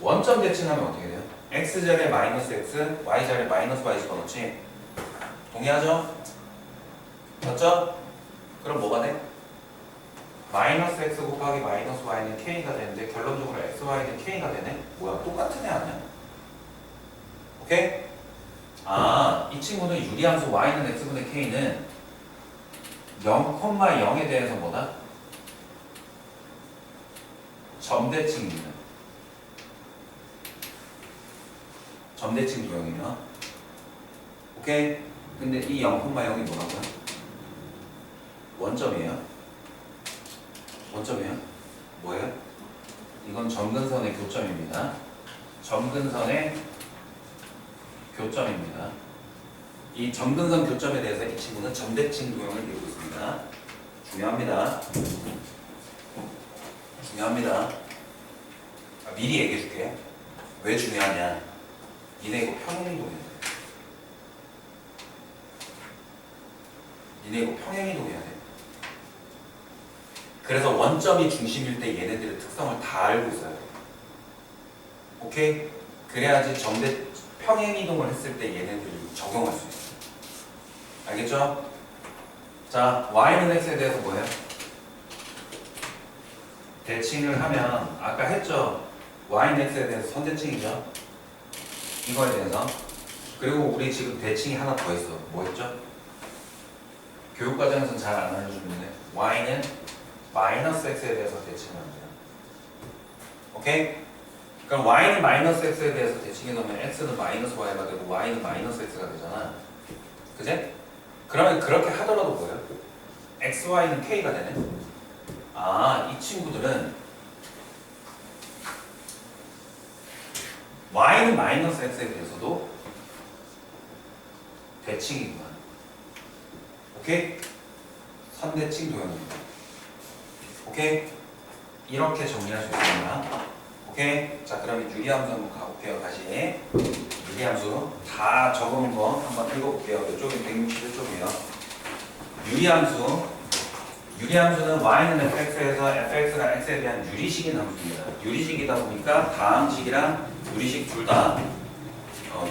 원점 대칭하면 어떻게 돼요? x자리에 마이너스 x, y자리에 마이너스 y 집어넣지? 동의하죠? 맞죠? 그럼 뭐가 돼? 마이너스 x 곱하기 마이너스 y는 k가 되는데 결론적으로 x, y는 k가 되네? 뭐야, 똑같은 애 아니야? 오케이? 아, 이 친구는 유리함수 y는 x분의 k는 0,0에 대해서 뭐다? 점대칭입니다. 점대칭 도형이요. 오케이? 근데 이 0,0이 뭐라고요? 원점이에요. 원점이에요? 뭐예요? 이건 점근선의 교점입니다. 점근선의 교점입니다. 이 점근선 교점에 대해서 이 친구는 점대칭 도형을 이루고 있습니다. 중요합니다. 중요합니다. 미리 얘기해 줄게. 왜 중요하냐? 니네 이거 평행이동이야 돼. 니네 이거 평행이동해야 돼. 그래서 원점이 중심일 때 얘네들의 특성을 다 알고 있어야 돼. 오케이? 그래야지 평행이동을 했을 때 얘네들을 적용할 수 있어. 알겠죠? 자, y는 x에 대해서 뭐예요? 대칭을 하면 아까 했죠? y는 x에 대해서 선대칭이죠? 이거에 대해서. 그리고 우리 지금 대칭이 하나 더 있어. 뭐 했죠? 교육과정에서는 잘 안 알려주는데 y는 마이너스 x에 대해서 대칭을 합니다. 오케이? 그럼 y는 마이너스 x에 대해서 대칭해 놓으면 x는 마이너스 y가 되고 y는 마이너스 x가 되잖아. 그제? 그러면 그렇게 하더라도 뭐예요? x, y는 k가 되네? 아, 이 친구들은 y는 마이너스 x에 대해서도 대칭이구나. 오케이? 선대칭 도형입니다. 오케이? 이렇게 정리할 수 있습니다. 오케이? 자, 그러면 유리함수 한번 가볼게요. 다시 유리함수 다 적어놓은 거 한번 읽어볼게요. 이쪽이 161쪽이에요. 유리함수 유리함수는 y는 fx에서 fx가 x에 대한 유리식인 함수입니다. 유리식이다 보니까 다항식이랑 유리식 둘 다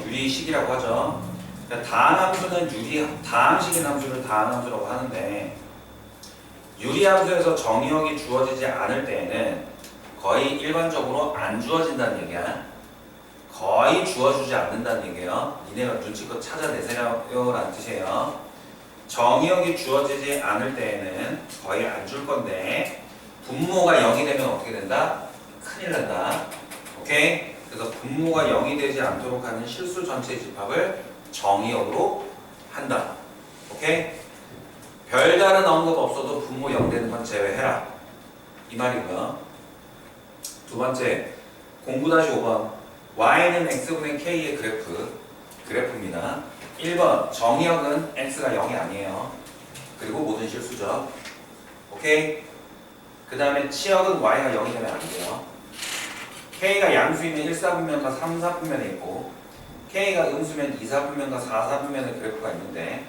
유리식이라고 하죠. 그러니까 다항함수는 다항식인 함수를 다항함수라고 하는데 유리함수에서 정의역이 주어지지 않을 때에는 거의 일반적으로 안 주어진다는 얘기야. 거의 주어주지 않는다는 얘기예요. 니네가 눈치껏 찾아내세요 라는 뜻이에요. 정의역이 주어지지 않을 때에는 거의 안 줄 건데 분모가 0이 되면 어떻게 된다? 큰일 난다. 오케이? 그래서 분모가 0이 되지 않도록 하는 실수 전체 집합을 정의역으로 한다. 오케이? 별다른 언급 없어도 분모 0 되는 건 제외해라. 이 말이고요. 두 번째, 09-5번. y는 x분의 k의 그래프입니다. 1번, 정의역은 x가 0이 아니에요. 그리고 모든 실수죠. 오케이? 그 다음에 치역은 y가 0이 되면 안 돼요. k가 양수이면 1사분면과 3사분면에 있고 k가 음수면 2사분면과 4사분면의 그래프가 있는데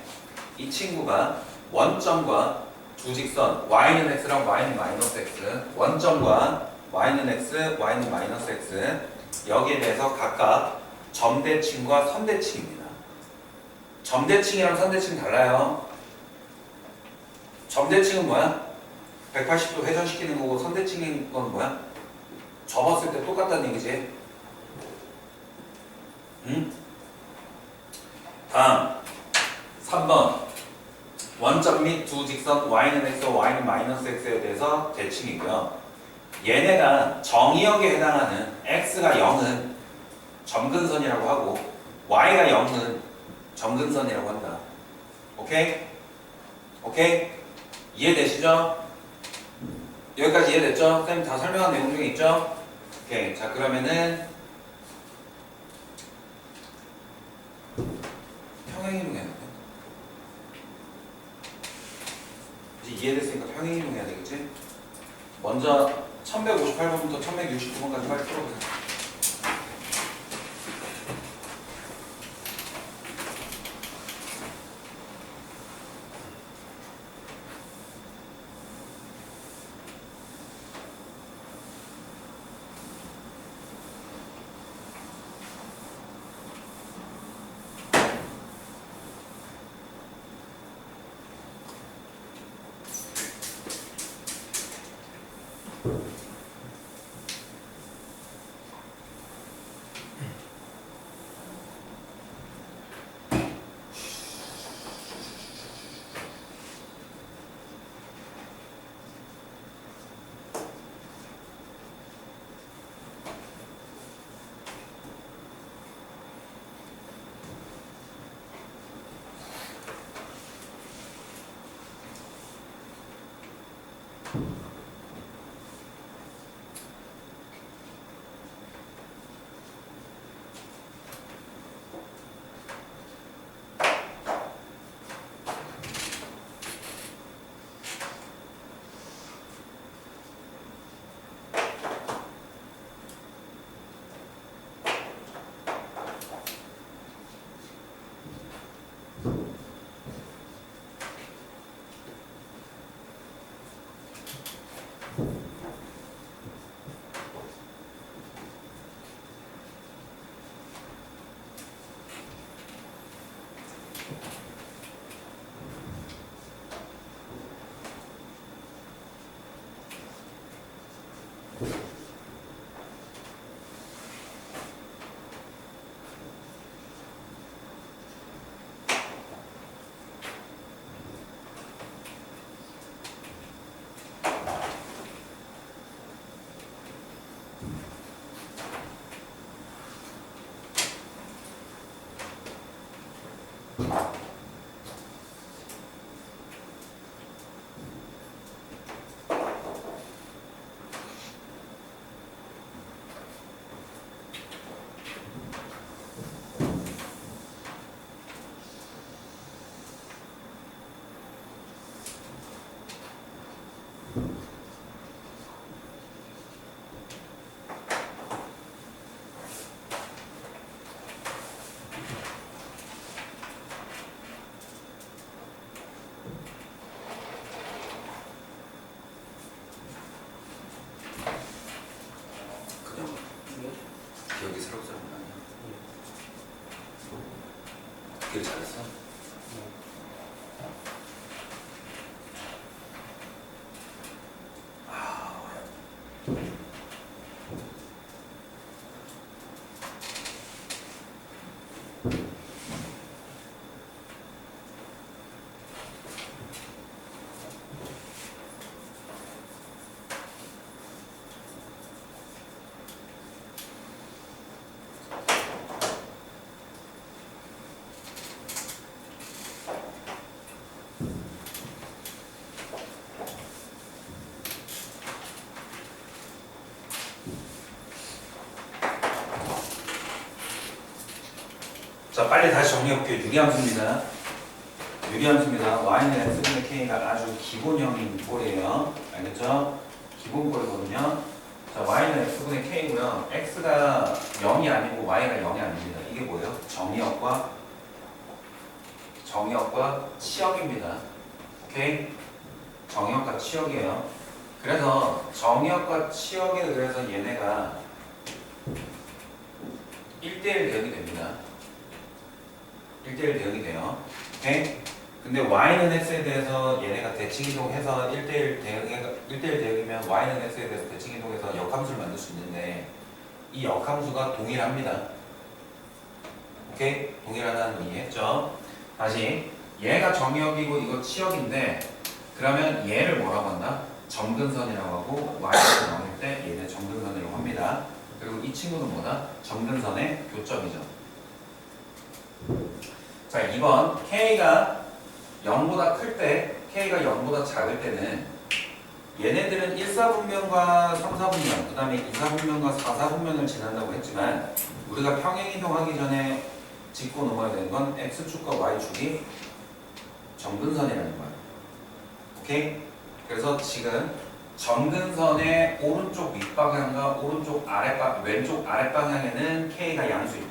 이 친구가 원점과 두 직선 y는 x랑 y는 마이너스 x, 원점과 y는 x, y는 마이너스 x 여기에 대해서 각각 점대칭과 선대칭입니다. 점대칭이랑 선대칭 달라요. 점대칭은 뭐야? 180도 회전시키는 거고 선대칭인 건 뭐야? 접었을 때 똑같다는 얘기지. 응? 다음 3번 원점 및 두 직선 y는 x, y는 마이너스 x에 대해서 대칭이고요. 얘네가 정의역에 해당하는 x가 0은 점근선이라고 하고 y가 0은 점근선이라고 한다. 오케이? 오케이? 이해되시죠? 여기까지 이해됐죠? 선생님 다 설명한 내용 중에 있죠? 오케이. 자, 그러면은 평행이동 해야 돼. 이제 이해됐으니까 평행이동 해야 되겠지? 먼저 1158번부터 1169번까지 빨리 풀어보세요. 듣기를 잘했어? 자, 빨리 다시 정리해볼게요. 유리함수입니다. 유리함수입니다. y는 x분의 k가 아주 기본형인 꼴이에요. 알겠죠? 기본 꼴이거든요. 자, y는 x분의 k고요. x가 0이 아니고 y가 0이 아닙니다. 이게 뭐예요? 정의역과 치역입니다. 오케이? 정의역과 치역이에요. 그래서 정의역과 치역에 의해서 얘네가 1대1 대응이 됩니다. 1대1 대응이 돼요. 오케이? 근데 y는 x에 대해서 얘네가 대칭이동해서 1대1 대응이면 y는 x에 대해서 대칭이동해서 역함수를 만들 수 있는데 이 역함수가 동일합니다. 오케이? 동일하다는 거 이해했죠? 다시 얘가 정의역이고 이거 치역인데 그러면 얘를 뭐라고 한다? 점근선이라고 하고 y가 0일 때 얘는 점근선이라고 합니다. 그리고 이 친구는 뭐다? 점근선의 교점이죠. 자, 2번 K가 0보다 클 때, K가 0보다 작을 때는 얘네들은 1사분면과 3사분면, 그 다음에 2사분면과 4사분면을 지난다고 했지만 우리가 평행이동하기 전에 짚고 넘어야 되는 건 X축과 Y축이 점근선이라는 거야. 오케이? 그래서 지금 점근선의 오른쪽 윗방향과 왼쪽 아랫방향에는 K가 양수일 때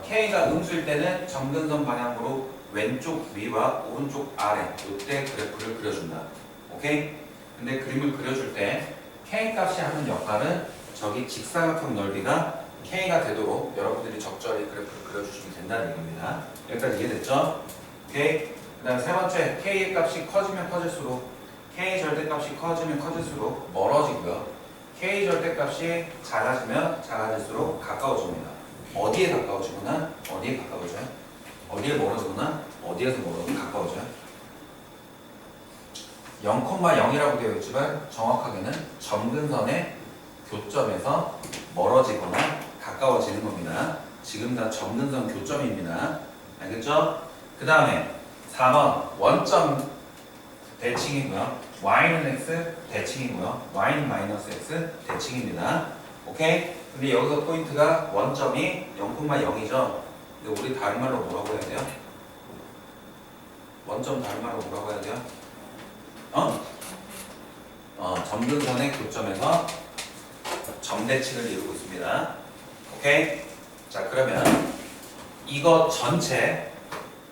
K가 음수일 때는 점근선 방향으로 왼쪽 위와 오른쪽 아래 이때 그래프를 그려준다. 오케이? 근데 그림을 그려줄 때 K 값이 하는 역할은 저기 직사각형 넓이가 K가 되도록 여러분들이 적절히 그래프를 그려주시면 된다는 얘기입니다. 여기까지 이해됐죠? 오케이? 그 다음 세 번째, K의 값이 커지면 커질수록 K 절대값이 커지면 커질수록 멀어지고요. K 절대값이 작아지면 작아질수록 가까워집니다. 어디에 가까워지거나 어디에 가까워져요? 어디에 멀어지거나 어디에서 가까워져요? 0,0이라고 되어 있지만 정확하게는 점근선의 교점에서 멀어지거나 가까워지는 겁니다. 지금 다 점근선 교점입니다. 알겠죠? 그 다음에 4번 원점 대칭이고요. y는 x 대칭이고요. y는 마이너스 x 대칭입니다. 오케이? 근데 여기서 포인트가 원점이 0,0이죠. 근데 우리 다른 말로 뭐라고 해야 돼요? 원점 다른 말로 뭐라고 해야 돼요? 점근선의 교점에서 점대칭을 이루고 있습니다. 오케이? 자, 그러면 이거 전체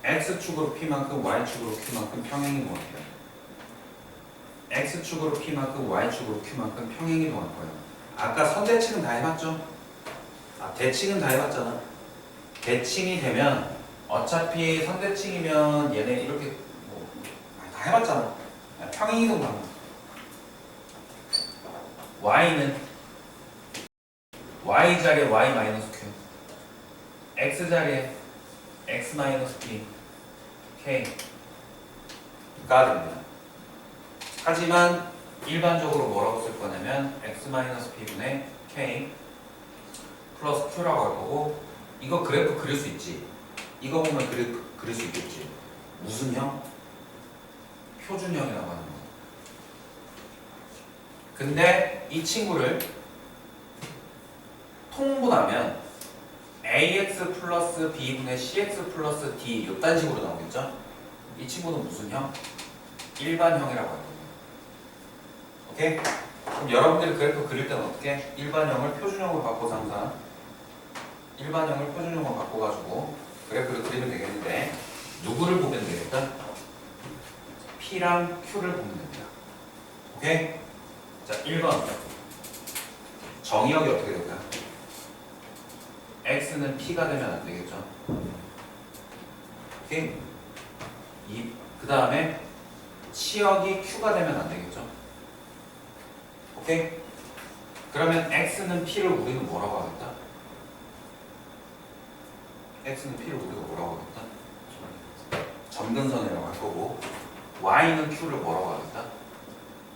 x축으로 p만큼 y축으로 q만큼 평행이 동할 거예요. x축으로 p만큼 y축으로 q만큼 평행이 동할 거예요. 아까 선대칭은 다 해봤죠? 대칭은 다 해봤잖아. 대칭이 되면 어차피 선대칭이면 얘네 이렇게 다 해봤잖아. 평행이동 방법. y는 y 자리에 y 마이너스 q, x 자리에 x 마이너스 p, k가 됩니다. 하지만 일반적으로 뭐라고 쓸 거냐면 x 마이너스 p분의 k 플러스 q라고 할 거고, 이거 그래프 그릴 수 있지. 이거 보면 그래프 그릴 수 있겠지. 무슨 형? 표준형이라고 하는 거. 근데 이 친구를 통분하면 ax 플러스 b분의 cx 플러스 d 이딴 식으로 나오겠죠? 이 친구는 무슨 형? 일반형이라고 할 거예요. 오케이? 그럼 여러분들이 그래프 그릴 때는 어떻게? 일반형을 표준형으로 바꿔서 항상 일반형을 표준형으로 바꿔가지고 그래프를 그리면 되겠는데, 누구를 보면 되겠다? P랑 Q를 보면 됩니다. 오케이? 자, 1번 정의역이 어떻게 될까? x는 p가 되면 안 되겠죠. 오케이? 그 다음에 치역이 q가 되면 안 되겠죠. 오케이? 그러면 x는 p를 우리는 뭐라고 하겠다? x는 p를 우리가 뭐라고 하겠다? 점근선이라고 할 거고, y는 q를 뭐라고 하겠다?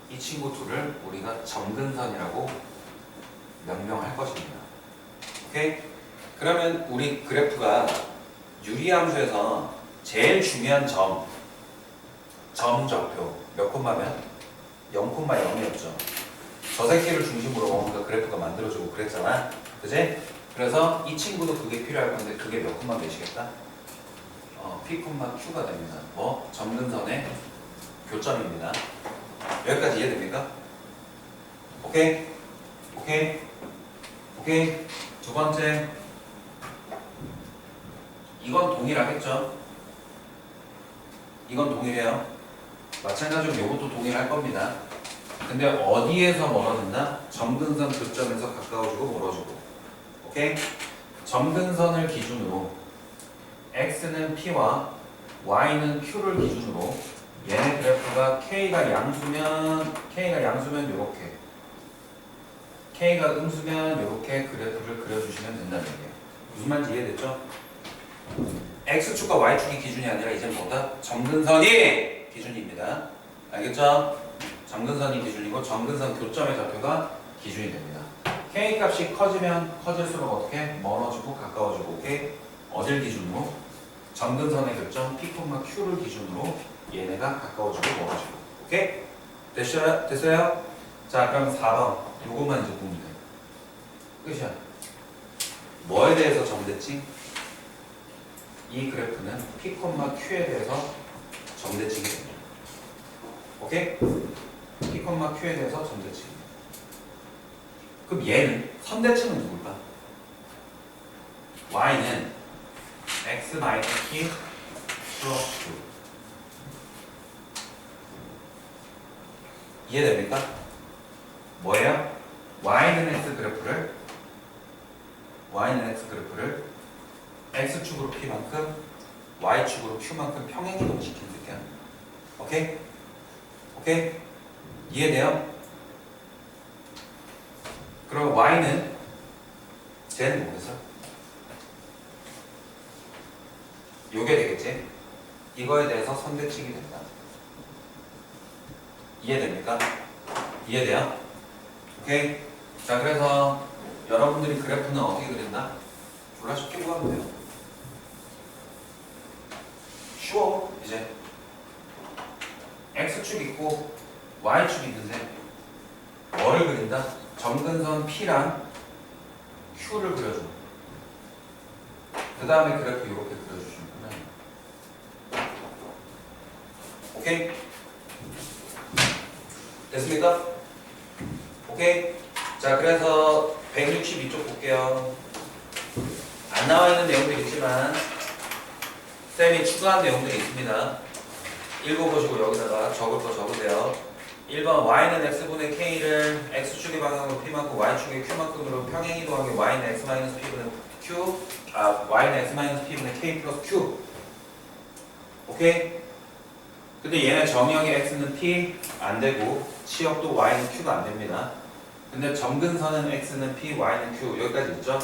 이 친구 둘을 우리가 점근선이라고 명명할 것입니다. 오케이? 그러면 우리 그래프가 유리함수에서 제일 중요한 점좌표 몇 콤마면? 0,0이었죠. 저 새끼를 중심으로 뭔가 그래프가 만들어지고 그랬잖아. 그지? 그래서 이 친구도 그게 필요할 건데 그게 몇 콤마 몇이겠다? P, Q가 됩니다. 뭐? 점근선의 교점입니다. 여기까지 이해됩니까? 오케이? 오케이? 오케이? 두 번째, 이건 동일하겠죠? 이건 동일해요. 마찬가지로 이것도 동일할 겁니다. 근데 어디에서 멀어진다? 점근선 교점에서 가까워지고 멀어지고. 오케이? 점근선을 기준으로 x는 p와 y는 q를 기준으로 얘네 그래프가 k가 양수면 요렇게, k가 음수면 요렇게 그래프를 그려주시면 된다는 얘기예요. 무슨 말인지 이해됐죠? x축과 y축이 기준이 아니라 이제 뭐다? 점근선이 기준입니다. 알겠죠? 점근선이 기준이고 점근선 교점의 좌표가 기준이 됩니다. k 값이 커지면 커질수록 어떻게? 멀어지고 가까워지고. 오케이? 어딜 기준으로? 점근선의 교점 P, Q를 기준으로 얘네가 가까워지고 멀어지고. 오케이? 됐어요? 자, 그럼 4번 요것만 이제 보면 돼. 끝이야. 뭐에 대해서 점대칭? 이 그래프는 P, Q에 대해서 점대칭이 됩니다. 오케이? P, Q에 대해서 점대칭. 그럼 얘는 선대칭은 누굴까? y는 x 마이너스 p 플러스 q. 이해됩니까? 뭐예요? y는 x 그래프를 x축으로 p만큼 y축으로 q만큼 평행이동시킨 새끼야. 오케이? 오케이? 이해돼요? 그럼 y는 쟤는 뭐겠어? 요게 되겠지? 이거에 대해서 선대칭이 된다. 이해됩니까? 이해돼요? 오케이? 자, 그래서 여러분들이 그래프는 어떻게 그린다? 졸라 쉽게 구하면 돼요. 쉬워, 이제. x축 있고 y축이 있는데 뭐를 그린다? 점근선 P랑 Q를 그려줘. 그 다음에 그래프 이렇게 그려주시면 돼요. 오케이? 됐습니까? 오케이? 자, 그래서 162쪽 볼게요. 안 나와 있는 내용들이 있지만 쌤이 추가한 내용들이 있습니다. 읽어보시고 여기다가 적을 거 적으세요. 1번 y는 x분의 k를 x축의 방향으로 p만큼 y축의 q만큼으로 평행이동하게 y는 x-p분의 q, y는 x-p분의 k 플러스 q. 오케이? 근데 얘네 정의역의 x는 p 안 되고 치역도 y는 q가 안 됩니다. 근데 점근선은 x는 p, y는 q 여기까지 있죠?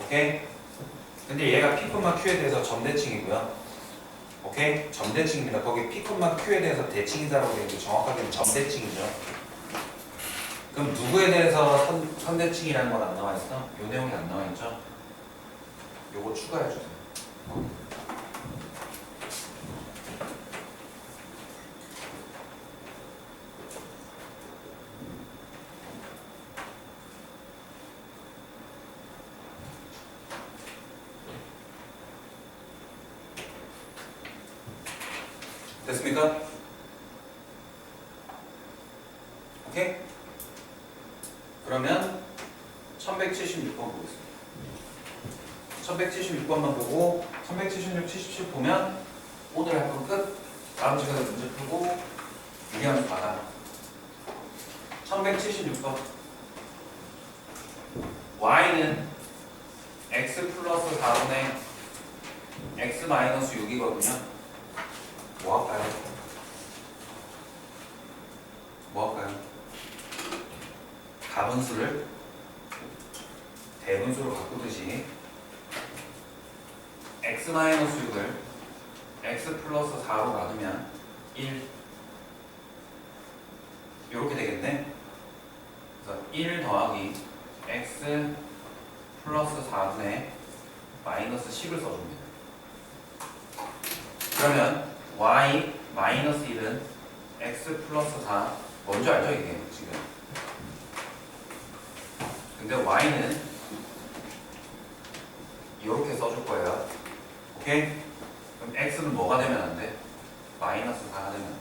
오케이? 근데 얘가 p, q에 대해서 점대칭이고요. 오케이? 점대칭입니다. 거기 P, Q에 대해서 대칭이다라고 되어 있는데 정확하게는 점대칭이죠. 그럼 누구에 대해서 선대칭이라는 건 안 나와 있어? 요 내용이 안 나와 있죠? 요거 추가해 주세요. 됐습니까? 오케이? 그러면 1176번 보겠습니다. 1176번만 보고 1176, 77 보면 오늘 할 건 끝. 다음 시간에 문제 풀고 유리함수 받아. 1176번 y는 x 플러스 4분의 x 마이너스 6이거든요. 뭐 할까요? 뭐 할까요? 가분수를 대분수로 바꾸듯이 x 마이너스 6을 x 플러스 4로 나누면 1 이렇게 되겠네. 그래서 1 더하기 x 플러스 4분의 마이너스 10을 써줍니다. 그러면 y 마이너스 1은 x 플러스 4 뭔지 알죠 이게 지금. 근데 y는 이렇게 써줄 거예요. 오케이? 그럼 x는 뭐가 되면 안 돼? 마이너스 4가 되면 안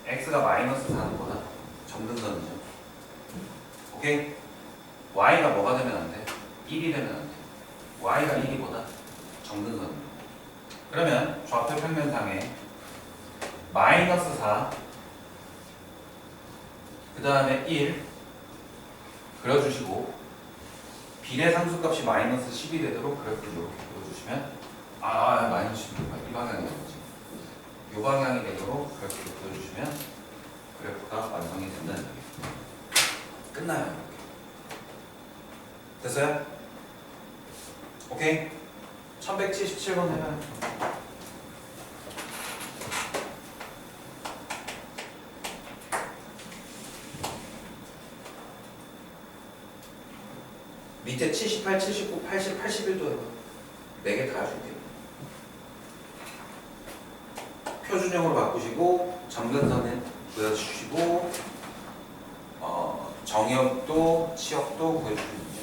돼. x가 마이너스 4는 뭐다? 점근선이죠. 오케이? y가 뭐가 되면 안 돼? 1이 되면 안 돼. y가 1이 뭐다? 점근선입니다. 그러면 좌표 평면상에 마이너스 4, 그 다음에 1 그려주시고 비례 상수값이 마이너스 10이 되도록 그래프를 이렇게 그려주시면 마이너스 10이 이 방향이죠. 이 방향이 되도록 그래프를 그려주시면 그래프가 완성이 된다는 얘기입니다. 끝나요. 이렇게. 됐어요? 오케이? 1177번 해봐요. 밑에 78, 79, 80, 81도 해봐. 4개 다 해줄게. 표준형으로 바꾸시고 점근선은 그려주시고 정역도 치역도 구해주시면 되죠.